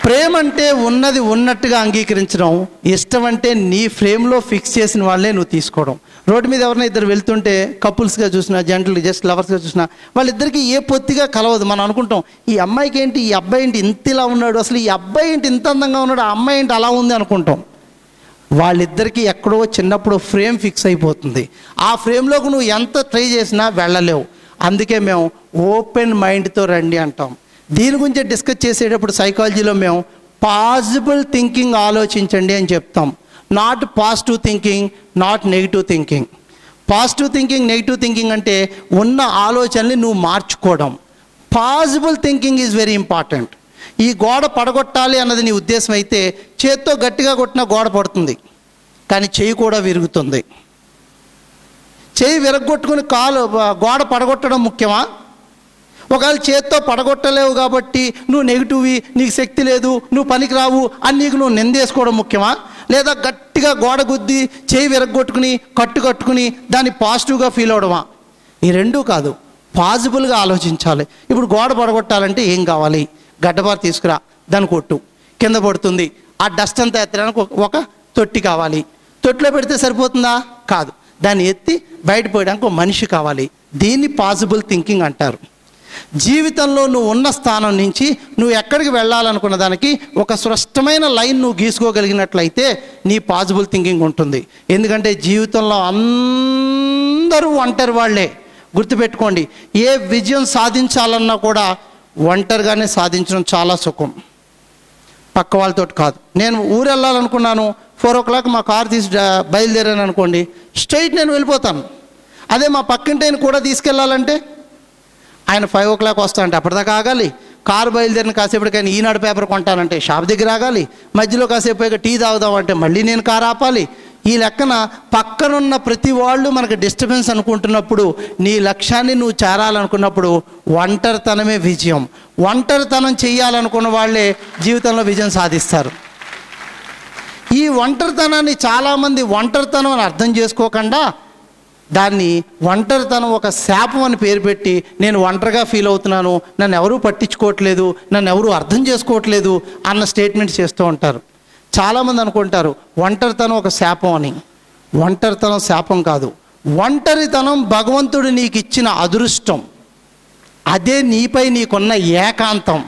ప్రేమ అంటే ఉన్నది ఉన్నట్టుగా అంగీకరించడం, ఇష్టం అంటే నీ ఫ్రేమ్లో ఫిక్స్ చేసిన వాళ్ళే నువ్వు తీసుకోవడం. రోడ్డు మీద ఎవరైనా ఇద్దరు వెళ్తుంటే కపుల్స్గా చూసినా, జంటలు జస్ట్ లవర్స్గా చూసినా, వాళ్ళిద్దరికీ ఏ పొత్తిగా కలవదు. మనం అనుకుంటాం, ఈ అమ్మాయికి ఏంటి, ఈ అబ్బాయి ఏంటి ఇంత ఇలా ఉన్నాడు, అసలు ఈ అబ్బాయి ఏంటి ఇంత అందంగా ఉన్నాడు, ఆ అమ్మాయి ఏంటి అలా ఉంది అనుకుంటాం. వాళ్ళిద్దరికీ ఎక్కడో చిన్నప్పుడు ఫ్రేమ్ ఫిక్స్ అయిపోతుంది. ఆ ఫ్రేమ్లోకి నువ్వు ఎంత ట్రై చేసినా వెళ్ళలేవు. అందుకే మేము ఓపెన్ మైండ్తో రండి అంటాం. దీని గురించి డిస్కస్ చేసేటప్పుడు సైకాలజీలో మేము పాజిబుల్ థింకింగ్ ఆలోచించండి అని చెప్తాం. Not positive thinking, not negative thinking. Positive thinking, negative thinking అంటే ఉన్న ఆలోచనల్ని నువ్వు మార్చుకోవడం. Possible thinking is very important. ఈ గోడ పడగొట్టాలి అన్నది నీ ఉద్దేశం అయితే చేత్తో గట్టిగా కొట్టినా గోడ పడుతుంది, కానీ చెయ్యి కూడా విరుగుతుంది. చెయ్యి విరగొట్టుకుని గోడ పడగొట్టడం ముఖ్యమా? ఒకవేళ చేత్తో పడగొట్టలేవు కాబట్టి నువ్వు నెగిటివ్వి, నీకు శక్తి లేదు, నువ్వు పనికిరావు అని నీకు నువ్వు నిందేసుకోవడం ముఖ్యమా? లేదా గట్టిగా గోడ గుద్ది చెయ్యి విరగొట్టుకుని కట్టుకుని దాన్ని పాజిటివ్గా ఫీల్ అవడమా? ఈ రెండూ కాదు, పాజిబుల్గా ఆలోచించాలి. ఇప్పుడు గోడ పడగొట్టాలంటే ఏం కావాలి? గడ్డపార తీసుకురా, దాన్ని కొట్టు, కింద పడుతుంది. ఆ డస్ట్ అంతా ఎత్తడానికి ఒక తొట్టి కావాలి. తొట్టిలో పెడితే సరిపోతుందా? కాదు, దాన్ని ఎత్తి బయటపోయడానికి ఒక మనిషి కావాలి. దీన్ని పాజిబుల్ థింకింగ్ అంటారు. జీవితంలో నువ్వు ఉన్న స్థానం నుంచి నువ్వు ఎక్కడికి వెళ్ళాలనుకున్న దానికి ఒక స్పష్టమైన లైన్ నువ్వు గీసుకోగలిగినట్లయితే నీ పాజిబుల్ థింకింగ్ ఉంటుంది. ఎందుకంటే జీవితంలో అందరూ ఒంటరి వాళ్ళే. గుర్తుపెట్టుకోండి, ఏ విజయం సాధించాలన్నా కూడా ఒంటరిగానే సాధించడం చాలా సుఖం, పక్క వాళ్ళతో కాదు. నేను ఊరు వెళ్ళాలనుకున్నాను, 4 o'clock మా కారు తీసి బయలుదేరాను అనుకోండి, స్ట్రైట్ నేను వెళ్ళిపోతాను. అదే మా పక్కింటిని కూడా తీసుకెళ్ళాలంటే ఆయన 5 o'clock వస్తా అంటే అప్పటిదాకా ఆగాలి. కారు బయలుదేరిన కాసేపటికైనా ఈనాడు పేపర్ కొంటానంటే షాప్ దగ్గర ఆగాలి. మధ్యలో కాసేపు టీ తాగుదామంటే మళ్ళీ నేను కారు ఆపాలి. ఈ లెక్కన పక్కనున్న ప్రతి వాళ్ళు మనకు డిస్టర్బెన్స్ అనుకుంటున్నప్పుడు, నీ లక్ష్యాన్ని నువ్వు చేరాలనుకున్నప్పుడు ఒంటరితనమే విజయం. ఒంటరితనం చేయాలనుకున్న వాళ్ళే జీవితంలో విజయం సాధిస్తారు. ఈ ఒంటరితనాన్ని చాలామంది ఒంటరితనం అని అర్థం చేసుకోకుండా దాన్ని ఒంటరితనం ఒక శాపం అని పేరు పెట్టి, నేను ఒంటరిగా ఫీల్ అవుతున్నాను, నన్ను ఎవరూ పట్టించుకోవట్లేదు, నన్ను ఎవరూ అర్థం చేసుకోవట్లేదు అన్న స్టేట్మెంట్ చేస్తూ ఉంటారు. చాలామంది అనుకుంటారు ఒంటరితనం ఒక శాపం అని. ఒంటరితనం శాపం కాదు. ఒంటరితనం భగవంతుడు నీకు ఇచ్చిన అదృష్టం. అదే నీపై నీకున్న ఏకాంతం.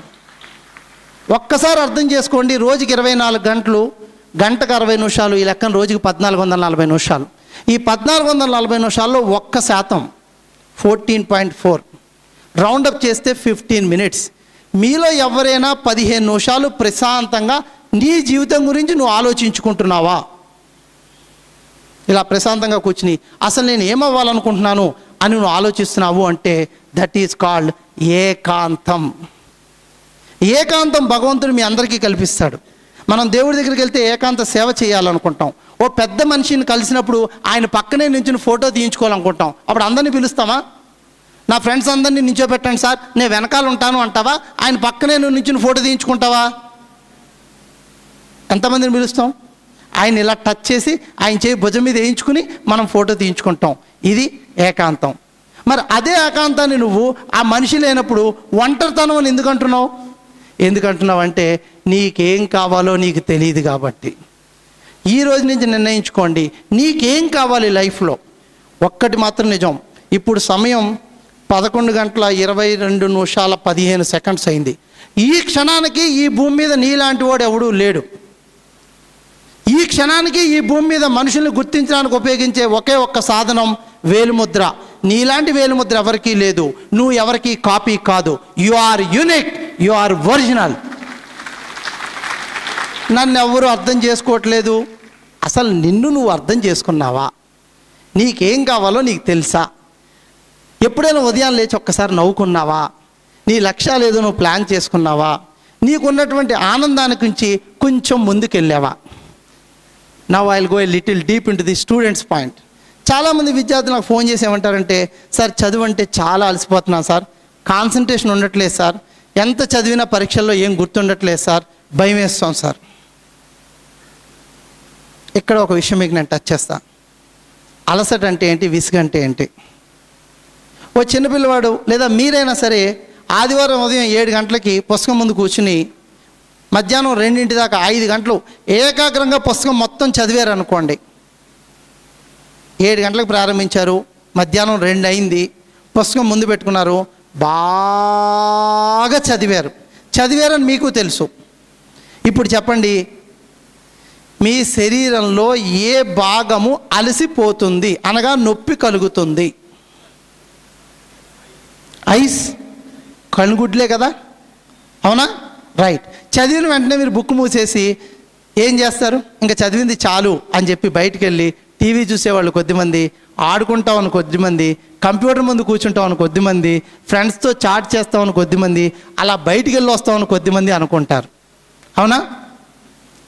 ఒక్కసారి అర్థం చేసుకోండి. రోజుకి 24 గంటలు, గంటకు 60 నిమిషాలు, ఈ లెక్కన రోజుకి 1440 నిమిషాలు. ఈ 1440 నిమిషాల్లో 1% 14.4 రౌండప్ చేస్తే 15 మినిట్స్. మీలో ఎవరైనా 15 నిమిషాలు ప్రశాంతంగా నీ జీవితం గురించి నువ్వు ఆలోచించుకుంటున్నావా? ఇలా ప్రశాంతంగా కూర్చుని అసలు నేను ఏమవ్వాలనుకుంటున్నాను అని నువ్వు ఆలోచిస్తున్నావు అంటే దట్ ఈజ్ కాల్డ్ ఏకాంతం. ఏకాంతం భగవంతుడు మీ అందరికీ కల్పిస్తాడు. మనం దేవుడి దగ్గరికి వెళ్తే ఏకాంత సేవ చేయాలనుకుంటాం. ఓ పెద్ద మనిషిని కలిసినప్పుడు ఆయన పక్కనే నించుని ఫోటో తీయించుకోవాలనుకుంటాం. అప్పుడు అందరినీ పిలుస్తామా? నా ఫ్రెండ్స్ అందరినీ నించోబెట్టండి సార్, నేను వెనకాల ఉంటాను అంటావా? ఆయన పక్కనే నువ్వు నించుని ఫోటో తీయించుకుంటావా? ఎంతమందిని పిలుస్తాం? ఆయన ఇలా టచ్ చేసి ఆయన చేయి భుజం మీద వేయించుకుని మనం ఫోటో తీయించుకుంటాం. ఇది ఏకాంతం. మరి అదే ఏకాంతాన్ని నువ్వు ఆ మనిషి లేనప్పుడు ఒంటరితనం అని ఎందుకంటున్నావు? ఎందుకంటున్నావు అంటే నీకేం కావాలో నీకు తెలియదు కాబట్టి. ఈ రోజు నుంచి నిర్ణయించుకోండి నీకేం కావాలి లైఫ్లో. ఒక్కటి మాత్రం నిజం, ఇప్పుడు సమయం 11:22:15 అయింది. ఈ క్షణానికి ఈ భూమి మీద నీలాంటి వాడు ఎవడూ లేడు. ఈ క్షణానికి ఈ భూమి మీద మనుషుల్ని గుర్తించడానికి ఉపయోగించే ఒకే ఒక్క సాధనం వేలుముద్ర. నీలాంటి వేలుముద్ర ఎవరికీ లేదు. నువ్వు ఎవరికి కాపీ కాదు. You are unique, you are original. నన్ను ఎవరు అర్థం చేసుకోవట్లేదు. అసలు నిన్ను నువ్వు అర్థం చేసుకున్నావా? నీకేం కావాలో నీకు తెలుసా? ఎప్పుడైనా ఉదయం లేచి ఒక్కసారి నవ్వుకున్నావా? నీ లక్ష్యాలు ఏదో నువ్వు ప్లాన్ చేసుకున్నావా? నీకున్నటువంటి ఆనందానికి నుంచి కొంచెం ముందుకెళ్ళావా? Now I will go a little deep into the students point. చాలామంది విద్యార్థులు నాకు ఫోన్ చేసి ఏమంటారంటే, సార్ చదువు అంటే చాలా అలసిపోతున్నాను సార్, కాన్సన్ట్రేషన్ ఉండట్లేదు సార్, ఎంత చదివినా పరీక్షల్లో ఏం గుర్తుండట్లేదు సార్, భయం వేస్తాం సార్. ఇక్కడ ఒక విషయం మీకు నేను టచ్ చేస్తా. అలసట అంటే ఏంటి, విసుగు అంటే ఏంటి? ఓ చిన్నపిల్లవాడు లేదా మీరైనా సరే ఆదివారం ఉదయం 7 గంటలకి పుస్తకం ముందు కూర్చుని మధ్యాహ్నం 2 దాకా 5 గంటలు ఏకాగ్రంగా పుస్తకం మొత్తం చదివారు అనుకోండి. 7 గంటలకు ప్రారంభించారు, మధ్యాహ్నం 2 అయింది, పుస్తకం ముందు పెట్టుకున్నారు, బాగా చదివారని మీకు తెలుసు. ఇప్పుడు చెప్పండి, మీ శరీరంలో ఏ భాగము అలసిపోతుంది అనగా నొప్పి కలుగుతుంది? ఐస్, కనుగుడ్లే కదా, అవునా? రైట్. చదివిన వెంటనే మీరు బుక్ మూసేసి ఏం చేస్తారు? ఇంకా చదివింది చాలు అని చెప్పి బయటికి వెళ్ళి టీవీ చూసేవాళ్ళు కొద్దిమంది, ఆడుకుంటామని కొద్దిమంది, కంప్యూటర్ ముందు కూర్చుంటామని కొద్దిమంది, ఫ్రెండ్స్తో చాట్ చేస్తామని కొద్దిమంది, అలా బయటికి వెళ్ళి వస్తామని కొద్దిమంది అనుకుంటారు.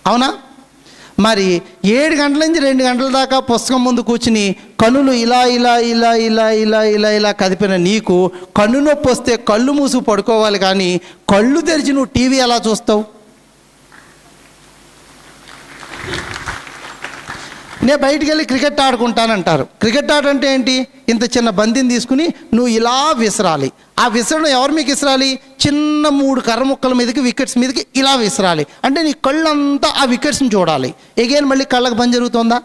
అవునా? మరి 7 గంటల నుంచి 2 గంటల దాకా పుస్తకం ముందు కూర్చుని కన్నులు ఇలా కదిపిన నీకు కన్ను నొప్పి వస్తే కళ్ళు మూసుకు పడుకోవాలి, కానీ కళ్ళు తెరిచి నువ్వు టీవీ ఎలా చూస్తావు? నేను బయటికి వెళ్ళి క్రికెట్ ఆడుకుంటానంటారు. క్రికెట్ ఆట అంటే ఏంటి? ఇంత చిన్న బంతిని తీసుకుని నువ్వు ఇలా విసరాలి. ఆ విసరడం ఎవరు మీకు విసరాలి? చిన్న 3 కర్ర ముక్కల మీదకి, వికెట్స్ మీదకి ఇలా విసరాలి. అంటే నీ కళ్ళంతా ఆ వికెట్స్ని చూడాలి. ఎగైన్ మళ్ళీ కళ్ళకు పని జరుగుతుందా?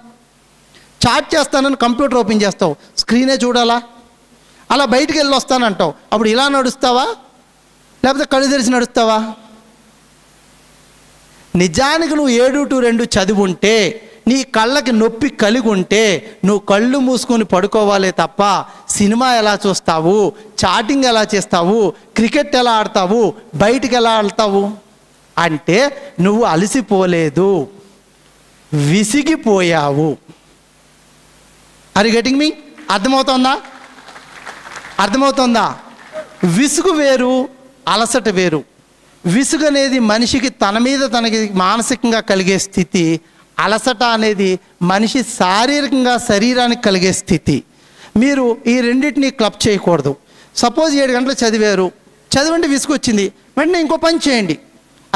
చాట్ చేస్తానని కంప్యూటర్ ఓపెన్ చేస్తావు, స్క్రీనే చూడాలా? అలా బయటికి వెళ్ళి వస్తానంటావు, అప్పుడు ఇలా నడుస్తావా లేకపోతే కళ్ళు తెరిచి నడుస్తావా? నిజానికి నువ్వు 7 to 2 చదివి ఉంటే, నీ కళ్ళకి నొప్పి కలిగి ఉంటే నువ్వు కళ్ళు మూసుకొని పడుకోవాలే తప్ప సినిమా ఎలా చూస్తావు, చాటింగ్ ఎలా చేస్తావు, క్రికెట్ ఎలా ఆడతావు, బయటికి ఎలా ఆడతావు? అంటే నువ్వు అలసిపోలేదు, విసిగిపోయావు. Are you getting me? అర్థమవుతుందా? విసుగు వేరు, అలసట వేరు. విసుగు అనేది మనిషికి తన మీద తనకి మానసికంగా కలిగే స్థితి. అలసట అనేది మనిషి శారీరకంగా శరీరానికి కలిగే స్థితి. మీరు ఈ రెండింటిని క్లబ్ చేయకూడదు. సపోజ్ 7 గంటలు చదివారు, చదివండి విసుగొచ్చింది, వెంటనే ఇంకో పని చేయండి,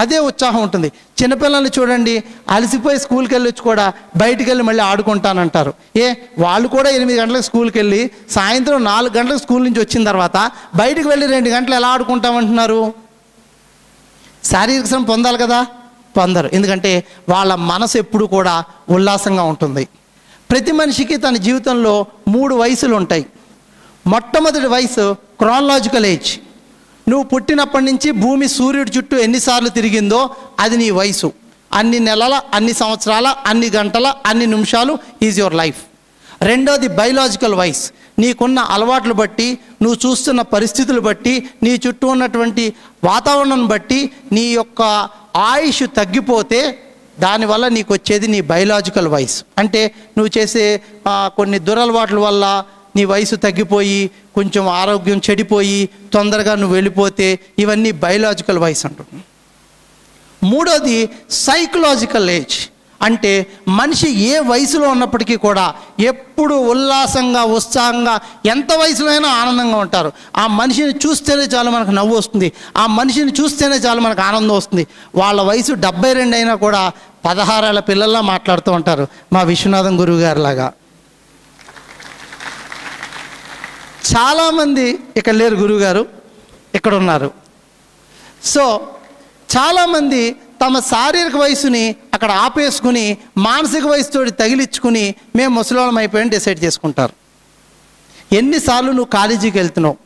అదే ఉత్సాహం ఉంటుంది. చిన్నపిల్లల్ని చూడండి, అలసిపోయి స్కూల్కి వెళ్ళొచ్చు కూడా బయటికి వెళ్ళి మళ్ళీ ఆడుకుంటానంటారు. వాళ్ళు కూడా 8 గంటలకు స్కూల్కి వెళ్ళి సాయంత్రం 4 గంటలకు స్కూల్ నుంచి వచ్చిన తర్వాత బయటికి వెళ్ళి 2 గంటలు ఎలా ఆడుకుంటామంటున్నారు? శారీరక శ్రమ పొందాలి కదా, పొందరు. ఎందుకంటే వాళ్ళ మనసు ఎప్పుడు కూడా ఉల్లాసంగా ఉంటుంది. ప్రతి మనిషికి తన జీవితంలో 3 వయసులు ఉంటాయి. మొట్టమొదటి వయసు క్రానలాజికల్ ఏజ్. నువ్వు పుట్టినప్పటి నుంచి భూమి సూర్యుడి చుట్టూ ఎన్నిసార్లు తిరిగిందో అది నీ వయసు. అన్ని నెలల, అన్ని సంవత్సరాల, అన్ని గంటల, అన్ని నిమిషాలు ఈజ్ యువర్ లైఫ్. రెండోది బయలాజికల్ వయసు. నీకున్న అలవాట్లు బట్టి, నువ్వు చూస్తున్న పరిస్థితులు బట్టి, నీ చుట్టూ ఉన్నటువంటి వాతావరణం బట్టి నీ యొక్క ఆయుష్ తగ్గిపోతే దానివల్ల నీకు వచ్చేది నీ బయలాజికల్ వయసు. అంటే నువ్వు చేసే కొన్ని దురలవాట్ల వల్ల నీ వయసు తగ్గిపోయి కొంచెం ఆరోగ్యం చెడిపోయి తొందరగా నువ్వు వెళ్ళిపోతే ఇవన్నీ బయలాజికల్ వయసు అంటుంది. మూడోది సైకలాజికల్ ఏజ్. అంటే మనిషి ఏ వయసులో ఉన్నప్పటికీ కూడా ఎప్పుడు ఉల్లాసంగా, ఉత్సాహంగా, ఎంత వయసులో అయినా ఆనందంగా ఉంటారు. ఆ మనిషిని చూస్తేనే చాలు మనకు నవ్వు వస్తుంది, ఆ మనిషిని చూస్తేనే చాలు మనకు ఆనందం వస్తుంది. వాళ్ళ వయసు 72 అయినా కూడా 16 ఏళ్ళ పిల్లల్లా మాట్లాడుతూ ఉంటారు, మా విశ్వనాథం గురువు గారి లాగా. చాలామంది ఇక్కడ లేరు, గురువుగారు ఇక్కడ ఉన్నారు. సో చాలామంది తమ శారీరక వయసుని అక్కడ ఆపేసుకుని మానసిక వయసుతో తగిలించుకుని మేము ముసలోళం అయిపోయాని డిసైడ్ చేసుకుంటారు. ఎన్నిసార్లు నువ్వు కాలేజీకి వెళ్తున్నావు,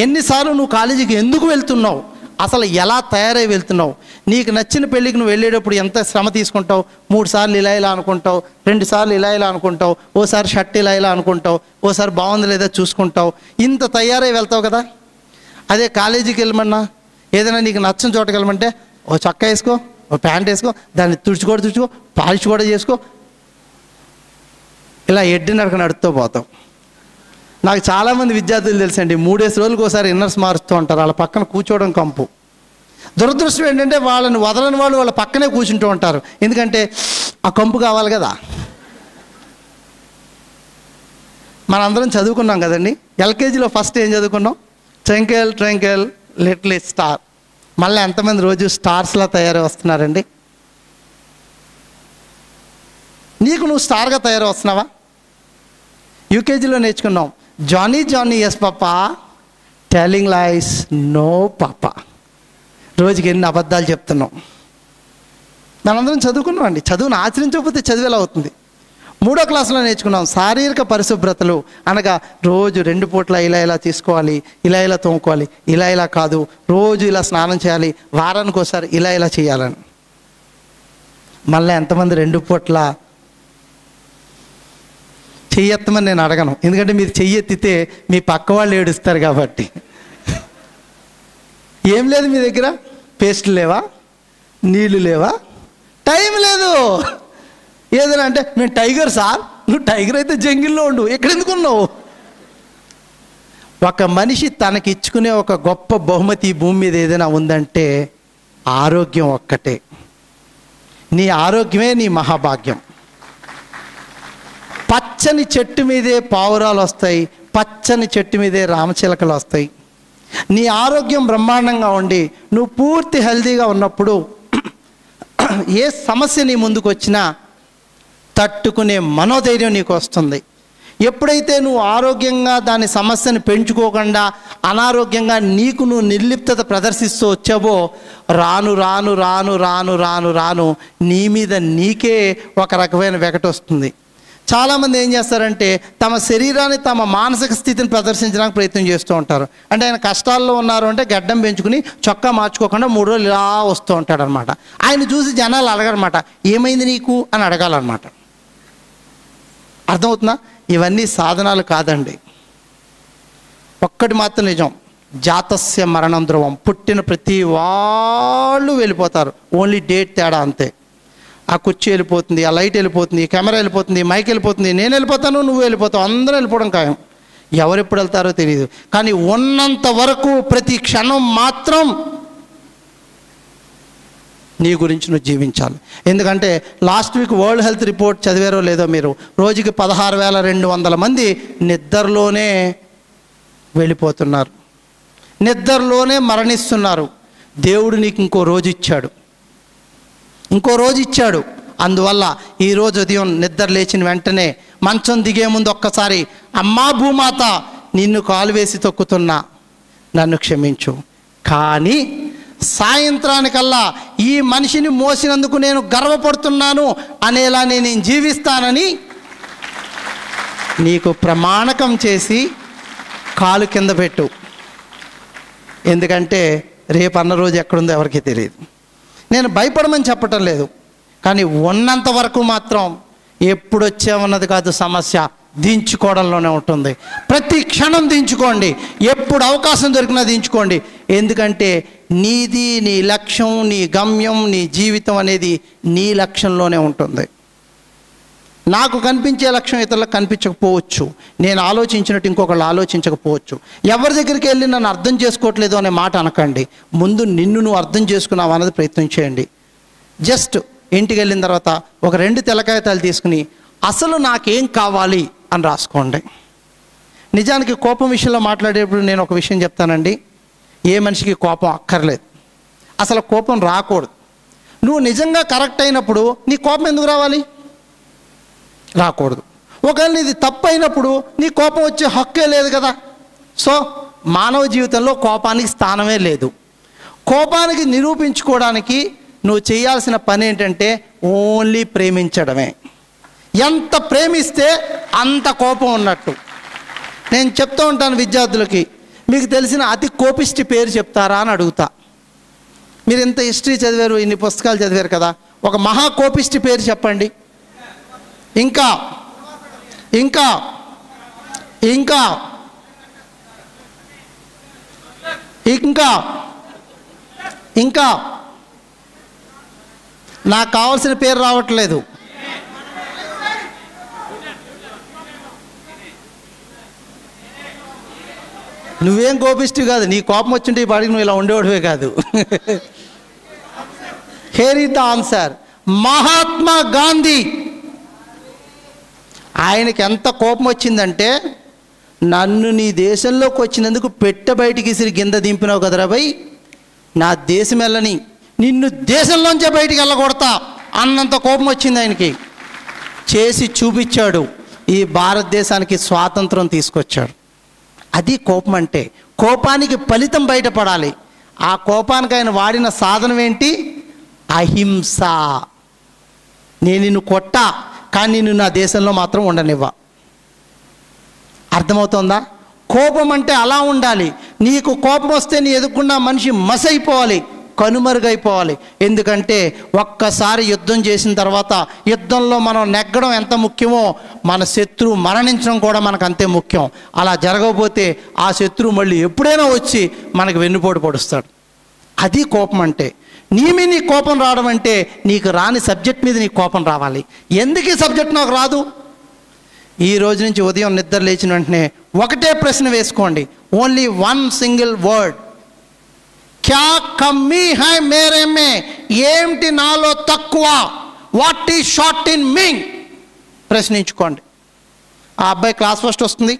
ఎన్నిసార్లు నువ్వు కాలేజీకి ఎందుకు వెళ్తున్నావు, అసలు ఎలా తయారై వెళ్తున్నావు, నీకు నచ్చిన పెళ్ళికి నువ్వు వెళ్ళేటప్పుడు ఎంత శ్రమ తీసుకుంటావు, 3 సార్లు ఇలా అనుకుంటావు, 2 సార్లు ఇలా అనుకుంటావు, ఓసారి షర్ట్ ఇలా అనుకుంటావు, ఓసారి బాగుంది లేదా చూసుకుంటావు, ఇంత తయారై వెళ్తావు కదా. అదే కాలేజీకి వెళ్ళమన్నా, ఏదైనా నీకు నచ్చని చోటకి వెళ్ళమంటే ఓ చొక్కా వేసుకో, ఓ ప్యాంట్ వేసుకో, దాన్ని తుడుచుకో, పాలిష్ కూడా చేసుకో, ఇలా ఎడ్డినరక నడుస్తూ పోతాం. నాకు చాలామంది విద్యార్థులు తెలుసండి, 3 రోజులకు ఒకసారి ఇన్నర్స్ మారుస్తూ ఉంటారు, వాళ్ళ పక్కన కూర్చోవడం కంపు. దురదృష్టం ఏంటంటే వాళ్ళని వదలని వాళ్ళు వాళ్ళ పక్కనే కూర్చుంటూ ఉంటారు, ఎందుకంటే ఆ కంపు కావాలి కదా. మనందరం చదువుకున్నాం కదండి, ఎల్కేజీలో ఫస్ట్ ఏం చదువుకున్నాం? Twinkle twinkle little star. మళ్ళీ ఎంతమంది రోజు స్టార్స్లా తయారై వస్తున్నారండి? నీకు నువ్వు స్టార్గా తయారై వస్తున్నావా? యూకేజీలో నేర్చుకున్నాం, Johny Johny yes papa, telling lies no papa. రోజుకి ఎన్ని అబద్ధాలు చెప్తున్నాం. మనందరం చదువుకున్నాం అండి, చదువును ఆచరించకపోతే చదువు ఎలా అవుతుంది? 3వ క్లాసులో నేర్చుకున్నాం శారీరక పరిశుభ్రతలు అనగా రోజు 2 పూట్ల ఇలా తీసుకోవాలి, ఇలా తోముకోవాలి, ఇలా కాదు, రోజు ఇలా స్నానం చేయాలి, వారానికి ఒకసారి ఇలా చేయాలని. మళ్ళీ ఎంతమంది 2 పూట్ల చెయ్యెత్తమని నేను అడగను, ఎందుకంటే మీరు చెయ్యెత్తితే మీ పక్క వాళ్ళు ఏడుస్తారు కాబట్టి. ఏం లేదు మీ దగ్గర, పేస్ట్లు లేవా, నీళ్లు లేవా, టైం లేదు. ఏదైనా అంటే మేము టైగర్ సార్, నువ్వు టైగర్ అయితే జంగిల్లో ఉండు, ఎక్కడెందుకున్నావు? ఒక మనిషి తనకి ఇచ్చుకునే ఒక గొప్ప బహుమతి ఈ భూమి మీద ఏదైనా ఉందంటే ఆరోగ్యం ఒక్కటే. నీ ఆరోగ్యమే నీ మహాభాగ్యం. పచ్చని చెట్టు మీదే పావురాలు వస్తాయి, పచ్చని చెట్టు మీదే రామచిలకలు వస్తాయి. నీ ఆరోగ్యం బ్రహ్మాండంగా ఉండి నువ్వు పూర్తి హెల్తీగా ఉన్నప్పుడు ఏ సమస్య నీ ముందుకు వచ్చినా తట్టుకునే మనోధైర్యం నీకు వస్తుంది. ఎప్పుడైతే నువ్వు ఆరోగ్యంగా దాని సమస్యను పెంచుకోకుండా అనారోగ్యంగా నీకు నువ్వు నిర్లిప్తత ప్రదర్శిస్తూ వచ్చావో రాను రాను రాను రాను రాను రాను నీ మీద నీకే ఒక రకమైన వెగటు వస్తుంది. చాలామంది ఏం చేస్తారంటే తమ శరీరాన్ని, తమ మానసిక స్థితిని ప్రదర్శించడానికి ప్రయత్నం చేస్తూ ఉంటారు. అంటే ఆయన కష్టాల్లో ఉన్నారు అంటే గడ్డం పెంచుకుని చొక్కా మార్చుకోకుండా 3 రోజులు ఇలా వస్తూ ఉంటాడు అనమాట. ఆయన చూసి జనాలు అడగరమాట, ఏమైంది నీకు అని అడగాలన్నమాట. అర్థమవుతుందా? ఇవన్నీ సాధనాలు కాదండి. ఒక్కటి మాత్రం నిజం, జాతస్య మరణం ధ్రువం. పుట్టిన ప్రతి వాళ్ళు వెళ్ళిపోతారు, ఓన్లీ డేట్ తేడా అంతే. ఆ కుర్చీ వెళ్ళిపోతుంది, ఆ లైట్ వెళ్ళిపోతుంది, కెమెరా వెళ్ళిపోతుంది, మైక్ వెళ్ళిపోతుంది, నేను వెళ్ళిపోతాను, నువ్వు వెళ్ళిపోతావు, అందరూ వెళ్ళిపోవడం ఖాయం. ఎవరెప్పుడు వెళ్తారో తెలియదు. కానీ ఉన్నంత వరకు ప్రతి క్షణం మాత్రం నీ గురించి నువ్వు జీవించాలి. ఎందుకంటే last week world health report చదివారో లేదో మీరు, రోజుకి 16,200 మంది నిద్రలోనే వెళ్ళిపోతున్నారు, నిద్రలోనే మరణిస్తున్నారు. దేవుడు నీకు ఇంకో రోజు ఇచ్చాడు. అందువల్ల ఈరోజు ఉదయం నిద్ర లేచిన వెంటనే మంచం దిగే ముందు ఒక్కసారి, అమ్మా భూమాత, నిన్ను కాలు వేసి తొక్కుతున్నా, నన్ను క్షమించు, కానీ సాయంత్రానికల్లా ఈ మనిషిని మోసినందుకు నేను గర్వపడుతున్నాను అనేలా నేను జీవిస్తానని నీకు ప్రమాణకం చేసి కాలు కింద పెట్టు. ఎందుకంటే రేపు అన్న రోజు ఎక్కడుందో ఎవరికీ తెలియదు. నేను భయపడమని చెప్పటం లేదు, కానీ ఉన్నంత వరకు మాత్రం ఎప్పుడు వచ్చామన్నది కాదు సమస్య, దించుకోవడంలోనే ఉంటుంది. ప్రతి క్షణం దించుకోండి, ఎప్పుడు అవకాశం దొరికినా దించుకోండి. ఎందుకంటే నీది, నీ లక్ష్యం, నీ గమ్యం, నీ జీవితం అనేది నీ లక్ష్యంలోనే ఉంటుంది. నాకు కనిపించే లక్ష్యం ఇతరులకు కనిపించకపోవచ్చు, నేను ఆలోచించినట్టు ఇంకొకళ్ళు ఆలోచించకపోవచ్చు. ఎవరి దగ్గరికి వెళ్ళి నన్ను అర్థం చేసుకోవట్లేదు అనే మాట అనకండి, ముందు నిన్ను నువ్వు అర్థం చేసుకున్నావు అన్నది ప్రయత్నం చేయండి. జస్ట్ ఇంటికి వెళ్ళిన తర్వాత ఒక 2 తెల్ల కాగితాలు తీసుకుని అసలు నాకేం కావాలి అని రాసుకోండి. నిజానికి కోపం విషయంలో మాట్లాడేటప్పుడు నేను ఒక విషయం చెప్తానండి, ఏ మనిషికి కోపం అక్కర్లేదు, అసలు కోపం రాకూడదు. నువ్వు నిజంగా కరెక్ట్ అయినప్పుడు నీ కోపం ఎందుకు రాకూడదు. ఒకవేళ నీది తప్పు అయినప్పుడు నీ కోపం వచ్చే హక్కే లేదు కదా. సో మానవ జీవితంలో కోపానికి స్థానమే లేదు. కోపానికి నిరూపించుకోవడానికి నువ్వు చేయాల్సిన పని ఏంటంటే ఓన్లీ ప్రేమించడమే. ఎంత ప్రేమిస్తే అంత కోపం ఉన్నట్టు. నేను చెప్తూ ఉంటాను విద్యార్థులకి, మీకు తెలిసిన అతి కోపిష్టి పేరు చెప్తారా అని అడుగుతా. మీరు ఇంత హిస్టరీ చదివారు, ఇన్ని పుస్తకాలు చదివారు కదా, ఒక మహా కోపిష్టి పేరు చెప్పండి. ఇంకా ఇంకా ఇంకా ఇంకా ఇంకా నాకు కావాల్సిన పేరు రావట్లేదు. నువ్వేం కోపిష్టి కాదు, నీ కోపం వచ్చింటే ఈ పాటికి నువ్వు ఇలా ఉండేవాడివే కాదు. Here is the answer. Mahatma Gandhi, ఆయనకి ఎంత కోపం వచ్చిందంటే, నన్ను నీ దేశంలోకి వచ్చినందుకు బయటికి ఇసిరి కింద దింపినావు కదరా భయ్, నా దేశం వెళ్ళని, నిన్ను దేశంలోంచే బయటికి వెళ్ళగొడతా అన్నంత కోపం వచ్చింది ఆయనకి. చేసి చూపించాడు, ఈ భారతదేశానికి స్వాతంత్రం తీసుకొచ్చాడు. అది కోపం అంటే. కోపానికి ఫలితం బయటపడాలి. ఆ కోపానికి ఆయన వాడిన సాధనం ఏంటి? అహింస. నేను నిన్ను కొట్టా, కానీ నిన్ను నా దేశంలో మాత్రం ఉండనివ్వ. అర్థమవుతోందా? కోపం అంటే అలా ఉండాలి. నీకు కోపం వస్తే నీ ఎదుర్కొన్న మనిషి మసైపోవాలి, కనుమరుగైపోవాలి. ఎందుకంటే ఒక్కసారి యుద్ధం చేసిన తర్వాత, యుద్ధంలో మనం నెగ్గడం ఎంత ముఖ్యమో మన శత్రువు మరణించడం కూడా మనకు అంతే ముఖ్యం. అలా జరగకపోతే ఆ శత్రువు మళ్ళీ ఎప్పుడైనా వచ్చి మనకు వెన్నుపోటు పొడుస్తాడు. అది కోపం అంటే. నీ మీద నీ కోపం రావడం అంటే నీకు రాని సబ్జెక్ట్ మీద నీకు కోపం రావాలి. ఎందుకు ఈ సబ్జెక్ట్ నాకు రాదు? ఈ రోజు నుంచి ఉదయం నిద్ర లేచిన వెంటనే ఒకటే ప్రశ్న వేసుకోండి, ఓన్లీ 1 సింగిల్ వర్డ్, క్యా కమ్మీ హై మేరే మే, ఏమిటి నాలో తక్కువ, what is short in me, ప్రశ్నించుకోండి. ఆ అబ్బాయి క్లాస్ ఫస్ట్ వస్తుంది,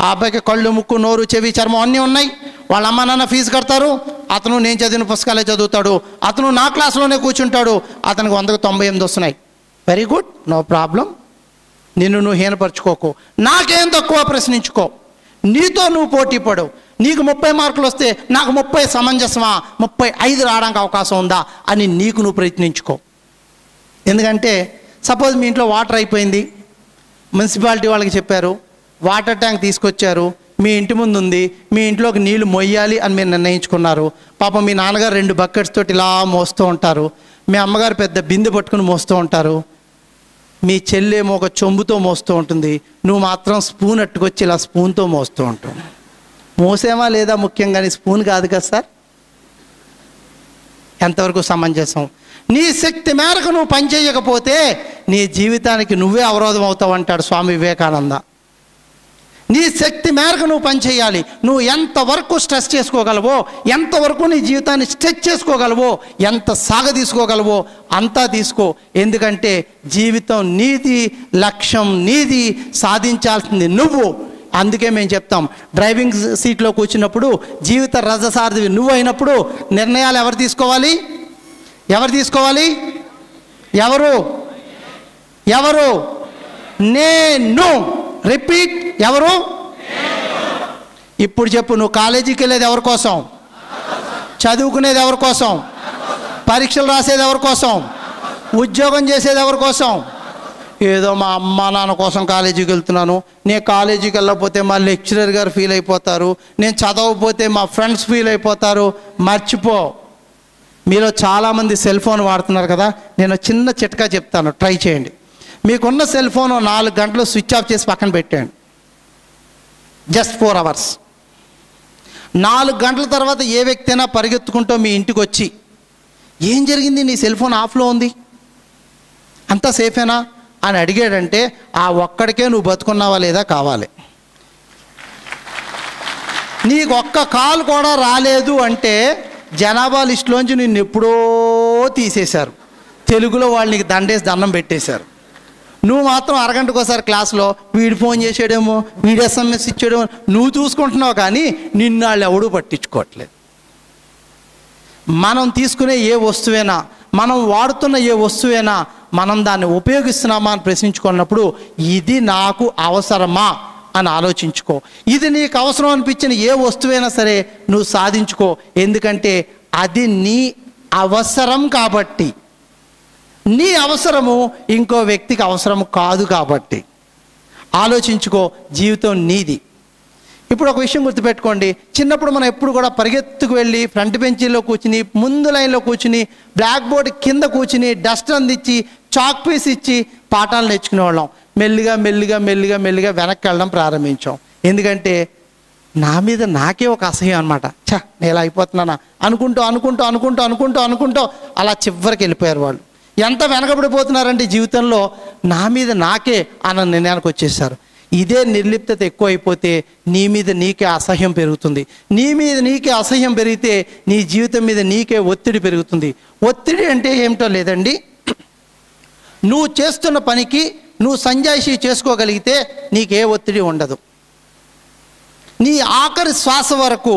ఆ అబ్బాయికి కళ్ళు, ముక్కు, నోరు, చెవి, చర్మం అన్నీ ఉన్నాయి, వాళ్ళ అమ్మ నాన్న ఫీజు కడతారు, అతను నేను చదివిన పుస్తకాలే చదువుతాడు, అతను నా క్లాస్లోనే కూర్చుంటాడు, అతనికి 100కు 98 వస్తున్నాయి. Very good, no problem. నిన్ను నువ్వు హీనపరచుకోకు. నాకేం తక్కువ ప్రశ్నించుకో. నీతో నువ్వు పోటీ పడు. నీకు 30 మార్కులు వస్తే నాకు 30 సమంజసమా, 35 రావడానికి అవకాశం ఉందా అని నీకు నువ్వు ప్రయత్నించుకో. ఎందుకంటే సపోజ్ మీ ఇంట్లో వాటర్ అయిపోయింది, మున్సిపాలిటీ వాళ్ళకి చెప్పారు, వాటర్ ట్యాంక్ తీసుకొచ్చారు, మీ ఇంటి ముందు ఉంది, మీ ఇంట్లోకి నీళ్లు మొయ్యాలి అని మీరు నిర్ణయించుకున్నారు. పాపం మీ నాన్నగారు 2 బకెట్స్ తోటి ఇలా మోస్తూ ఉంటారు, మీ అమ్మగారు పెద్ద బిందె పట్టుకుని మోస్తూ ఉంటారు, మీ చెల్లేమో ఒక చెంబుతో మోస్తూ ఉంటుంది, నువ్వు మాత్రం స్పూన్ అట్టుకొచ్చి ఇలా స్పూన్తో మోస్తూ ఉంటావు. మోసేమా లేదా ముఖ్యం, కానీ స్పూన్ కాదు కదా సార్. ఎంతవరకు సమంజసం? నీ శక్తి మేరకు నువ్వు పనిచేయకపోతే నీ జీవితానికి నువ్వే అవరోధం అవుతావు అంటాడు స్వామి వివేకానంద. నీ శక్తి మేరకు నువ్వు పని చేయాలి. నువ్వు ఎంతవరకు స్ట్రెస్ చేసుకోగలవో, ఎంతవరకు నీ జీవితాన్ని స్ట్రెచ్ చేసుకోగలవో, ఎంత సాగదీసుకోగలవో అంతా తీసుకో. ఎందుకంటే జీవితం నీది, లక్ష్యం నీది, సాధించాల్సింది నువ్వు. అందుకే మేము చెప్తాం, డ్రైవింగ్ సీట్లో కూర్చున్నప్పుడు జీవిత రథసారథివి నువ్వు అయినప్పుడు నిర్ణయాలు ఎవరు తీసుకోవాలి? ఎవరు? నేను. రిపీట్. ఎవరు? ఇప్పుడు చెప్పు, నువ్వు కాలేజీకి వెళ్ళేది ఎవరి కోసం? చదువుకునేది ఎవరి కోసం? పరీక్షలు రాసేది ఎవరి కోసం? ఉద్యోగం చేసేది ఎవరి కోసం? ఏదో మా అమ్మ నాన్న కోసం కాలేజీకి వెళ్తున్నాను, నేను కాలేజీకి వెళ్ళకపోతే మా లెక్చరర్ గారు ఫీల్ అయిపోతారు, నేను చదవకపోతే మా ఫ్రెండ్స్ ఫీల్ అయిపోతారు. మర్చిపో. మీలో చాలామంది సెల్ ఫోన్ వాడుతున్నారు కదా, నేను చిన్న చిట్కా చెప్తాను, ట్రై చేయండి. మీకున్న సెల్ ఫోన్ 4 గంటలు స్విచ్ ఆఫ్ చేసి పక్కన పెట్టండి. Just 4 hours. 4 గంటల తర్వాత ఏ వ్యక్తి అయినా పరిగెత్తుకుంటూ మీ ఇంటికి వచ్చి, ఏం జరిగింది, నీ సెల్ ఫోన్ ఆఫ్లో ఉంది, అంతా సేఫేనా అని అడిగాడంటే ఆ ఒక్కడికే నువ్వు బతుకున్నావా లేదా కావాలి. నీకు ఒక్క కాల్ కూడా రాలేదు అంటే జనాభా లిస్టులోంచి నిన్ను ఎప్పుడో తీసేశారు. తెలుగులో వాళ్ళు నీకు దండేసి దండం పెట్టేశారు. నువ్వు మాత్రం అరగంటకోసారి క్లాస్లో వీడు ఫోన్ చేసాడేమో, వీడు SMS ఇచ్చాడేమో నువ్వు చూసుకుంటున్నావు, కానీ నిన్ను వాళ్ళు ఎవడూ పట్టించుకోవట్లేదు. మనం తీసుకునే ఏ వస్తువైనా, మనం వాడుతున్న ఏ వస్తువైనా మనం దాన్ని ఉపయోగిస్తున్నామా అని ప్రశ్నించుకున్నప్పుడు ఇది నాకు అవసరమా అని ఆలోచించుకో. ఇది నీకు అవసరం అనిపించిన ఏ వస్తువైనా సరే నువ్వు సాధించుకో. ఎందుకంటే అది నీ అవసరం కాబట్టి. నీ అవసరము ఇంకో వ్యక్తికి అవసరం కాదు కాబట్టి. ఆలోచించుకో, జీవితం నీది. ఇప్పుడు ఒక విషయం గుర్తుపెట్టుకోండి, చిన్నప్పుడు మనం ఎప్పుడు కూడా పరిగెత్తుకు వెళ్ళి ఫ్రంట్ బెంచీలో కూర్చుని, ముందు లైన్లో కూర్చుని, బ్లాక్ బోర్డ్ కింద కూర్చుని, డస్ట్ అందించి, చాక్ పీస్ ఇచ్చి పాఠాలు నేర్చుకునేవాళ్ళం. మెల్లిగా వెనక్కి వెళ్ళడం ప్రారంభించాం. ఎందుకంటే నా మీద నాకే ఒక అసహ్యం అనమాట. నేను ఇలా అయిపోతున్నానా అనుకుంటూ అలా చివరికి వెళ్ళిపోయారు వాళ్ళు. ఎంత వెనకబడిపోతున్నారంటే జీవితంలో నా మీద నాకే అన్న నిర్ణయానికి వచ్చేసారు. ఇదే నిర్లిప్తత ఎక్కువ అయిపోతే నీ మీద నీకే అసహ్యం పెరుగుతుంది. నీ మీద నీకే అసహ్యం పెరిగితే నీ జీవితం మీద నీకే ఒత్తిడి పెరుగుతుంది. ఒత్తిడి అంటే ఏమిటో లేదండి, నువ్వు చేస్తున్న పనికి నువ్వు సంజాయిషీ చేసుకోగలిగితే నీకే ఒత్తిడి ఉండదు. నీ ఆఖరి శ్వాస వరకు,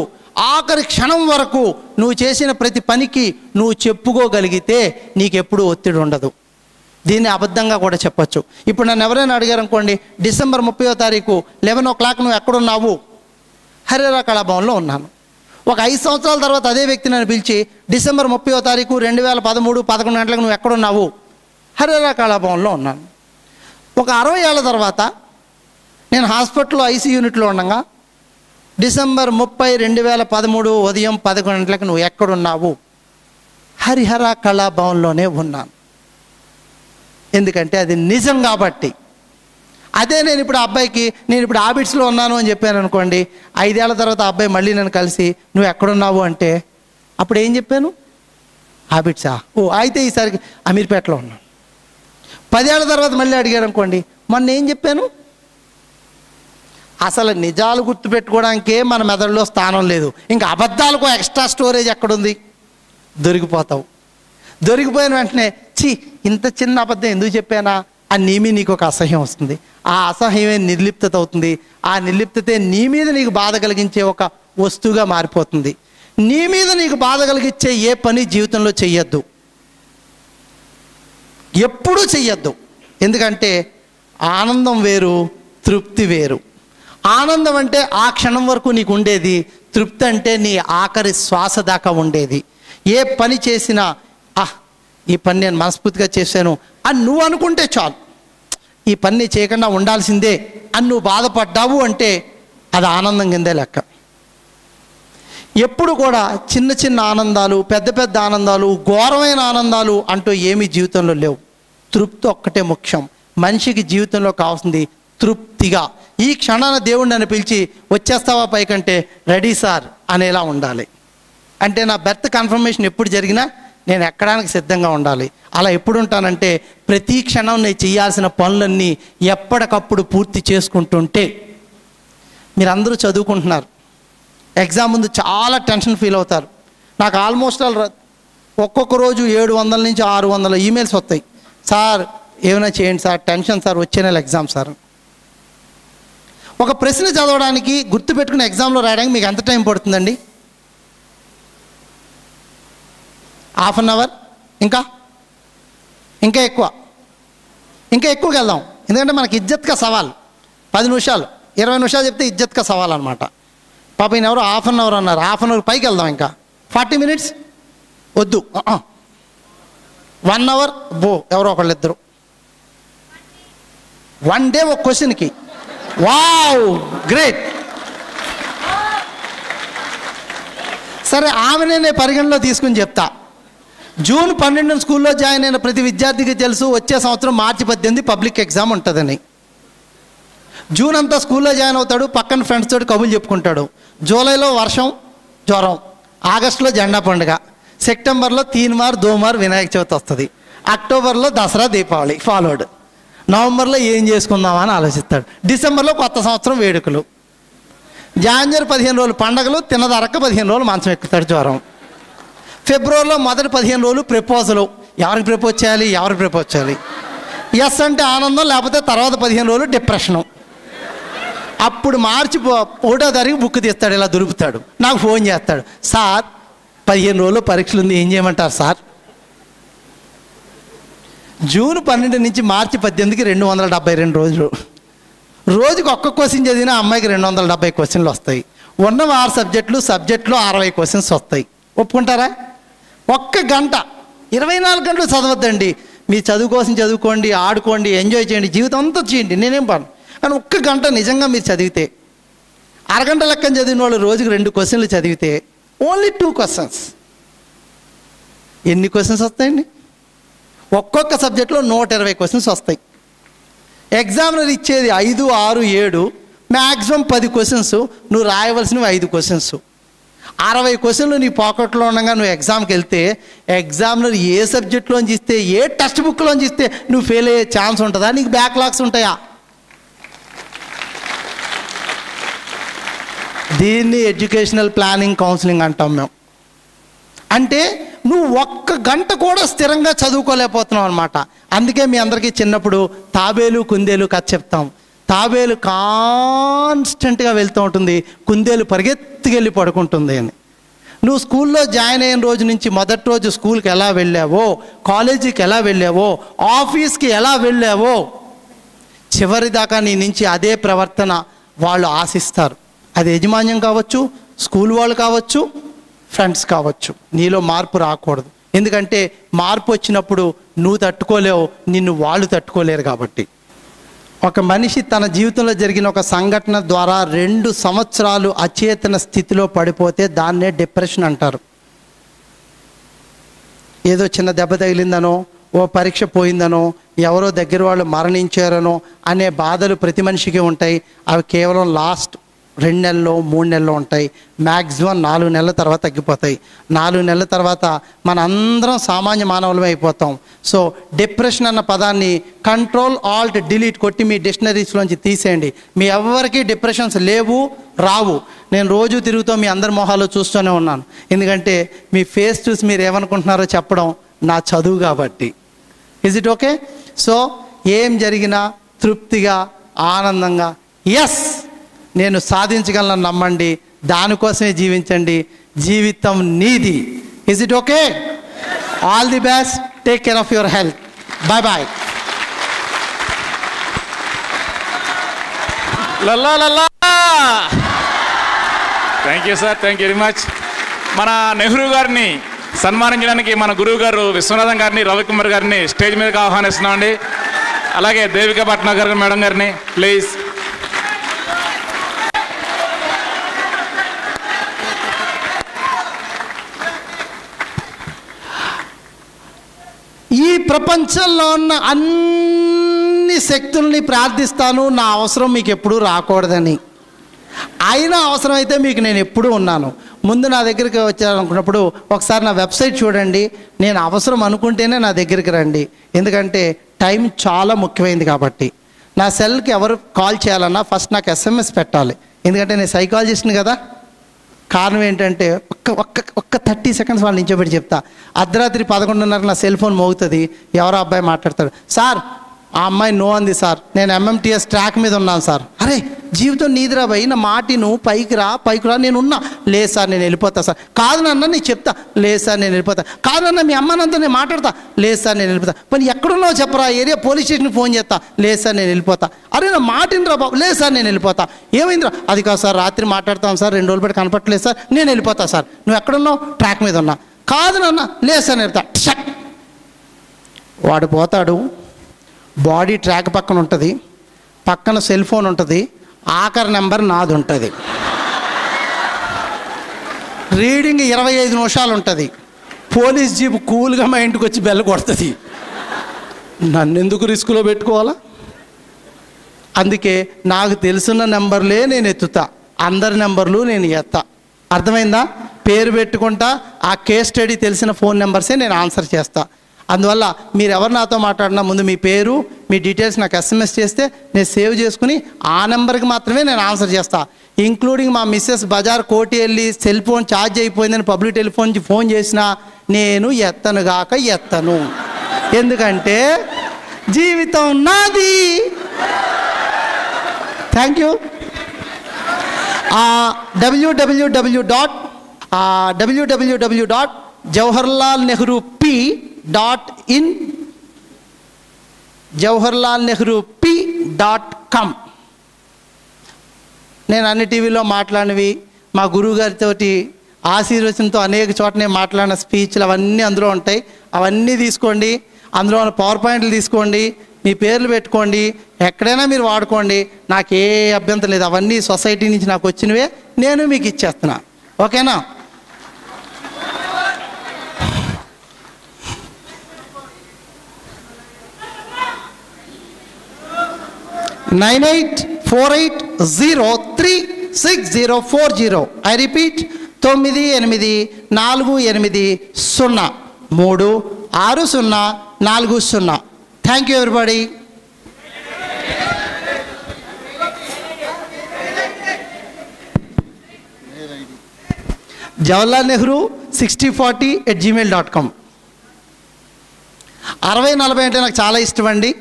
ఆఖరి క్షణం వరకు నువ్వు చేసిన ప్రతి పనికి నువ్వు చెప్పుకోగలిగితే నీకెప్పుడు ఒత్తిడి ఉండదు. దీన్ని అబద్ధంగా కూడా చెప్పచ్చు. ఇప్పుడు నన్ను ఎవరైనా అడిగారు అనుకోండి, డిసెంబర్ 30వ తారీఖు 11 o'clock నువ్వు ఎక్కడున్నావు? హరిహర కళాభవన్లో ఉన్నాను. ఒక 5 సంవత్సరాల తర్వాత అదే వ్యక్తి నన్ను పిలిచి, డిసెంబర్ 30వ తారీఖు 2013 11 గంటలకు నువ్వు ఎక్కడున్నావు? హరిహర కళాభవన్లో ఉన్నాను. ఒక 60 ఏళ్ళ తర్వాత నేను హాస్పిటల్లో IC యూనిట్లో ఉండగా డిసెంబర్ 30, 2013 ఉదయం 11 గంటలకు నువ్వు ఎక్కడున్నావు? హరిహర కళాభవన్లోనే ఉన్నాను. ఎందుకంటే అది నిజం కాబట్టి. అదే నేను ఇప్పుడు అబ్బాయికి నేను ఇప్పుడు హ్యాబిట్స్లో ఉన్నాను అని చెప్పాను అనుకోండి, 5 ఏళ్ల తర్వాత అబ్బాయి మళ్ళీ నన్ను కలిసి నువ్వు ఎక్కడున్నావు అంటే అప్పుడు ఏం చెప్పాను? హ్యాబిట్సా? అయితే ఈసారికి అమీర్పేటలో ఉన్నాను. 10 ఏళ్ల తర్వాత మళ్ళీ అడిగారు అనుకోండి, మొన్న ఏం చెప్పాను? అసలు నిజాలు గుర్తుపెట్టుకోవడానికే మన మెదడులో స్థానం లేదు, ఇంకా అబద్ధాలకు ఎక్స్ట్రా స్టోరేజ్ ఎక్కడుంది? దొరికిపోతావు. దొరికిపోయిన వెంటనే ఇంత చిన్న అబద్ధం ఎందుకు చెప్పానా అని నీకు ఒక అసహ్యం వస్తుంది. ఆ అసహ్యమే నిర్లిప్తత అవుతుంది. ఆ నిర్లిప్తతే నీ మీద నీకు బాధ కలిగించే ఒక వస్తువుగా మారిపోతుంది. నీ మీద నీకు బాధ కలిగించే ఏ పని జీవితంలో చెయ్యొద్దు, ఎప్పుడూ చెయ్యొద్దు. ఎందుకంటే ఆనందం వేరు, తృప్తి వేరు. ఆనందం అంటే ఆ క్షణం వరకు నీకు ఉండేది, తృప్తి అంటే నీ ఆఖరి శ్వాస దాకా ఉండేది. ఏ పని చేసినా ఈ పని నేను మనస్ఫూర్తిగా చేశాను అని నువ్వు అనుకుంటే చాలు. ఈ పని చేయకుండా ఉండాల్సిందే అని నువ్వు బాధపడ్డావు అంటే అది ఆనందం కిందే లెక్క. ఎప్పుడు కూడా చిన్న చిన్న ఆనందాలు, పెద్ద పెద్ద ఆనందాలు, ఘోరమైన ఆనందాలు అంటూ ఏమీ జీవితంలో లేవు. తృప్తి ఒక్కటే ముఖ్యం. మనిషికి జీవితంలో కావాల్సింది తృప్తిగా. ఈ క్షణాన దేవుడు నన్ను పిలిచి వచ్చేస్తావా పైకంటే రెడీ సార్ అనేలా ఉండాలి. అంటే నా బెర్త్ కన్ఫర్మేషన్ ఎప్పుడు జరిగినా నేను ఎక్కడానికి సిద్ధంగా ఉండాలి. అలా ఎప్పుడు ఉంటానంటే ప్రతి క్షణం నేను చేయాల్సిన పనులన్నీ ఎప్పటికప్పుడు పూర్తి చేసుకుంటుంటే. మీరందరూ చదువుకుంటున్నారు, ఎగ్జామ్ ముందు చాలా టెన్షన్ ఫీల్ అవుతారు. నాకు ఆల్మోస్ట్ ఒక్కొక్క రోజు 700 నుంచి 600 ఈమెయిల్స్ వస్తాయి. సార్ ఏమైనా చేయండి సార్, టెన్షన్ సార్, వచ్చే నెల ఎగ్జామ్ సార్. ఒక ప్రశ్న చదవడానికి గుర్తుపెట్టుకుని ఎగ్జామ్లో రాయడానికి మీకు ఎంత టైం పడుతుందండి? హాఫ్ అన్ అవర్, ఇంకా ఎక్కువకి వెళ్దాం. ఎందుకంటే మనకి ఇజ్జత్గా సవాల్. 10 నిమిషాలు 20 నిమిషాలు చెప్తే ఇజ్జత్గా సవాల్ అనమాట. పాప ఈయన ఎవరు హాఫ్ అన్ అవర్ అన్నారు, హాఫ్ అన్ అవర్ పైకి వెళ్దాం. ఇంకా 40 మినిట్స్ వద్దు, 1 అవర్ ఎవరో ఒకళ్ళు ఇద్దరు. 1 డే ఒక క్వశ్చన్కి. Wow, great. సరే, ఆమెనే నేను పరిగణలో తీసుకుని చెప్తా. జూన్ 12 స్కూల్లో జాయిన్ అయిన ప్రతి విద్యార్థికి తెలుసు వచ్చే సంవత్సరం మార్చి 18 పబ్లిక్ ఎగ్జామ్ ఉంటుందని. జూన్ అంతా స్కూల్లో జాయిన్ అవుతాడు, పక్కన ఫ్రెండ్స్ తోటి కబుర్లు చెప్పుకుంటాడు. జూలైలో వర్షం, జ్వరం, ఆగస్టులో జెండా పండుగ, సెప్టెంబర్లో 3 మార్ 2 మార్ వినాయక చవితి వస్తుంది, అక్టోబర్లో దసరా దీపావళి ఫాలోడ్, నవంబర్లో ఏం చేసుకుందామని ఆలోచిస్తాడు, డిసెంబర్లో కొత్త సంవత్సరం వేడుకలు, జనవరి 15 రోజులు పండగలు, తినదరక్క 15 రోజులు మంచం ఎక్కుతాడు జ్వరం, ఫిబ్రవరిలో మొదటి 15 రోజులు ప్రపోజలు, ఎవరికి ప్రపోజ్ చేయాలి, ఎస్ అంటే ఆనందం, లేకపోతే తర్వాత 15 రోజులు డిప్రెషను. అప్పుడు మార్చి 1వ తారీఖు బుక్ తీస్తాడు, ఇలా దులుపుతాడు, నాకు ఫోన్ చేస్తాడు, సార్ 15 రోజులు పరీక్షలు ఉంది, ఏం చేయమంటారు సార్? జూన్ 12 నుంచి మార్చి 18కి 272 రోజులు. రోజుకి ఒక్క క్వశ్చన్ చదివినా అమ్మాయికి 270 క్వశ్చన్లు వస్తాయి. ఉన్న 6 సబ్జెక్టులో 60 క్వశ్చన్స్ వస్తాయి. ఒప్పుకుంటారా? ఒక్క గంట, 24 గంటలు చదవద్దండి. మీ చదువు కోసం చదువుకోండి, ఆడుకోండి, ఎంజాయ్ చేయండి, జీవితం అంతా చేయండి, నేనేం పాను. కానీ ఒక్క గంట నిజంగా మీరు చదివితే, అరగంట లెక్కన చదివిన వాళ్ళు రోజుకి 2 క్వశ్చన్లు చదివితే, ఓన్లీ 2 క్వశ్చన్స్, ఎన్ని క్వశ్చన్స్ వస్తాయండి? ఒక్కొక్క సబ్జెక్ట్లో 120 క్వశ్చన్స్ వస్తాయి. ఎగ్జామినర్ ఇచ్చేది 5, 6, 7, మ్యాక్సిమం 10 క్వశ్చన్స్, నువ్వు రాయవలసినవి 5 క్వశ్చన్స్. 60 క్వశ్చన్లు నీ పాకెట్లో ఉండగా నువ్వు ఎగ్జామ్కి వెళ్తే, ఎగ్జామినర్ ఏ సబ్జెక్ట్లోంచి ఇస్తే, ఏ టెక్స్ట్ బుక్లోంచి ఇస్తే నువ్వు ఫెయిల్ అయ్యే ఛాన్స్ ఉంటుందా? నీకు బ్యాక్లాగ్స్ ఉంటాయా? దీన్ని ఎడ్యుకేషనల్ ప్లానింగ్ కౌన్సిలింగ్ అంటాం మేము. అంటే నువ్వు ఒక్క గంట కూడా స్థిరంగా చదువుకోలేకపోతున్నావు అనమాట. అందుకే మీ అందరికీ చిన్నప్పుడు తాబేలు కుందేలు కథ చెప్తాం. తాబేలు కాన్స్టెంట్గా వెళ్తూ ఉంటుంది, కుందేలు పరిగెత్తుకెళ్ళి పడుకుంటుంది అని. నువ్వు స్కూల్లో జాయిన్ అయిన రోజు నుంచి మొదటి రోజు స్కూల్కి ఎలా వెళ్ళావో, కాలేజీకి ఎలా వెళ్ళావో, ఆఫీస్కి ఎలా వెళ్ళావో, చివరి దాకా నీ నుంచి అదే ప్రవర్తన వాళ్ళు ఆశిస్తారు. అది యజమాన్యం కావచ్చు, స్కూల్ వాళ్ళు కావచ్చు, ఫ్రెండ్స్ కావచ్చు. నీలో మార్పు రాకూడదు. ఎందుకంటే మార్పు వచ్చినప్పుడు నువ్వు తట్టుకోలేవు, నిన్ను వాళ్ళు తట్టుకోలేరు. కాబట్టి ఒక మనిషి తన జీవితంలో జరిగిన ఒక సంఘటన ద్వారా 2 సంవత్సరాలు అచేతన స్థితిలో పడిపోతే దాన్నే డిప్రెషన్ అంటారు. ఏదో చిన్న దెబ్బ తగిలిందనో, ఓ పరీక్ష పోయిందనో, ఎవరో దగ్గర వాళ్ళు మరణించారనో అనే బాధలు ప్రతి మనిషికి ఉంటాయి. అవి కేవలం లాస్ట్ 2 నెలల్లో 3 నెలల్లో ఉంటాయి. మ్యాక్సిమం 4 నెలల తర్వాత తగ్గిపోతాయి. 4 నెలల తర్వాత మన అందరం సామాన్య మానవులమే అయిపోతాం. సో డిప్రెషన్ అన్న పదాన్ని కంట్రోల్ ఆల్ట్ డిలీట్ కొట్టి మీ డిక్షనరీస్లోంచి తీసేయండి. మీ ఎవరికి డిప్రెషన్స్ లేవు, రావు. నేను రోజు తిరుగుతూ మీ అందరి మొహాలు చూస్తూనే ఉన్నాను. ఎందుకంటే మీ ఫేస్ చూసి మీరు ఏమనుకుంటున్నారో చెప్పడం నా చదువు కాబట్టి. Is it okay? సో ఏం జరిగినా తృప్తిగా, ఆనందంగా, ఎస్ నేను సాధించగలను నమ్మండి, దానికోసమే జీవించండి. జీవితం నీది. Is it okay? All the best. Take care of your health. Bye bye. లల్లా లల్లా. Thank you sir, thank you very much. మన నెహ్రూ గారిని సన్మానించడానికి మన గురువు గారు విశ్వనాథం గారిని, రవికుమార్ గారిని స్టేజ్ మీదకి ఆహ్వానిస్తున్నామండి. అలాగే దేవికా భట్నాగర్ మేడం గారిని ప్లీజ్. ఈ ప్రపంచంలో ఉన్న అన్ని శక్తుల్ని ప్రార్థిస్తాను, నా అవసరం మీకు ఎప్పుడూ రాకూడదని. అయినా అవసరమైతే మీకు నేను ఎప్పుడూ ఉన్నాను. ముందు నా దగ్గరికి వచ్చారనుకున్నప్పుడు ఒకసారి నా వెబ్సైట్ చూడండి. నేను అవసరం అనుకుంటేనే నా దగ్గరికి రండి. ఎందుకంటే టైం చాలా ముఖ్యమైనది కాబట్టి. నా సెల్కి ఎవరు కాల్ చేయాలన్నా ఫస్ట్ నాకు SMS పెట్టాలి. ఎందుకంటే నేను సైకాలజిస్ట్ని కదా. కారణం ఏంటంటే ఒక్క 30 సెకండ్స్ వాళ్ళు నించోబెట్టి చెప్తా. అర్ధరాత్రి 11:30 నా సెల్ ఫోన్ మోగుతుంది, ఎవరో అబ్బాయి మాట్లాడతాడు, సార్ ఆ అమ్మాయి నో అంది సార్, నేను MMTS ట్రాక్ మీద ఉన్నాను సార్. అరే జీవితం నీదిరా భయ్, నా మాటి నువ్వు పైకి రా, నేను ఉన్నా. లేదు సార్ నేను వెళ్ళిపోతా సార్. కాదు నాన్న నేను చెప్తా. లేదు సార్ నేను వెళ్ళిపోతా. కాదు నాన్న మీ అమ్మనంతా నేను మాట్లాడతా. లేదు సార్ నేను వెళ్ళిపోతా. మరి ఎక్కడున్నావు చెప్పరా, ఏరియా పోలీస్ స్టేషన్కి ఫోన్ చేస్తా. లేదు సార్ నేను వెళ్ళిపోతా. అరే నా మాటినరా బాబు. లేదు సార్ నేను వెళ్ళిపోతా. ఏమైందిరా? అది కాదు సార్ రాత్రి మాట్లాడతాం సార్, 2 రోజులు పెట్టి కనపట్టలేదు సార్, నేను వెళ్ళిపోతా సార్. నువ్వు ఎక్కడున్నావు? ట్రాక్ మీద ఉన్నా. కాదు నాన్న. లేదు సార్ నేను వెళ్తా. వాడు పోతాడు, బాడీ ట్రాక్ పక్కన ఉంటుంది, పక్కన సెల్ ఫోన్ ఉంటుంది, ఆఖరి నెంబర్ నాది ఉంటుంది, రీడింగ్ 25 నిమిషాలు ఉంటుంది. పోలీస్ జీప్ కూల్గా మా ఇంటికి వచ్చి బెల్ కొడుతుంది. నన్ను ఎందుకు రిస్క్లో పెట్టుకోవాలా? అందుకే నాకు తెలిసిన నెంబర్లే నేను ఎత్తుతా, అందరి నెంబర్లు నేను ఎత్తా. అర్థమైందా? పేరు పెట్టుకుంటా, ఆ కేస్ స్టడీ తెలిసిన ఫోన్ నెంబర్సే నేను ఆన్సర్ చేస్తా. అందువల్ల మీరు ఎవరు నాతో మాట్లాడినా ముందు మీ పేరు, మీ డీటెయిల్స్ నాకు SMS చేస్తే నేను సేవ్ చేసుకుని ఆ నెంబర్కి మాత్రమే నేను ఆన్సర్ చేస్తా. ఇంక్లూడింగ్ మా మిస్సెస్ బజార్ కోటి వెళ్ళి సెల్ ఫోన్ ఛార్జ్ అయిపోయిందని పబ్లిక్ టెలిఫోన్ నుంచి ఫోన్ చేసినా నేను ఎత్తను. ఎందుకంటే జీవితం నాది. Thank you. www.jawaharlalnehrup.in jawaharlalnehrup.com. నేను అన్ని టీవీలో మాట్లాడినవి, మా గురువు గారితో ఆశీర్వచనంతో అనేక చోట నేను మాట్లాడిన స్పీచ్లు అవన్నీ అందులో ఉంటాయి. అవన్నీ తీసుకోండి, అందులో ఉన్న పవర్ పాయింట్లు తీసుకోండి, మీ పేర్లు పెట్టుకోండి, ఎక్కడైనా మీరు వాడుకోండి, నాకు ఏ అభ్యంతరం లేదు. అవన్నీ సొసైటీ నుంచి నాకు వచ్చినవే, నేను మీకు ఇచ్చేస్తున్నా. ఓకేనా? (9848036040). I repeat, 9848036040. Thank you everybody. jawaharlalnehru6040@gmail.com. 60-40 అంటే నాకు చాలా ఇష్టం అండి.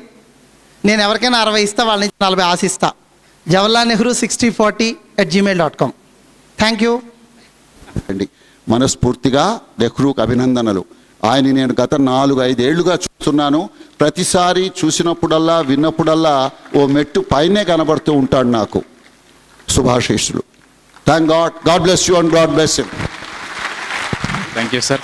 నేను ఎవరికైనా 60 ఇస్తా, వాళ్ళ నుంచి 40 ఆశిస్తా. jawaharlalnehru6040@gmail.com. థ్యాంక్ యూ అండి. మనస్ఫూర్తిగా నెహ్రూకు అభినందనలు. ఆయన నేను గత 4-5 ఏళ్లుగా చూస్తున్నాను. ప్రతిసారి చూసినప్పుడల్లా విన్నప్పుడల్లా ఓ మెట్టు పైనే కనబడుతూ ఉంటాడు నాకు. శుభాశీస్సులు. Thank God. God bless you and God bless him. Thank you sir.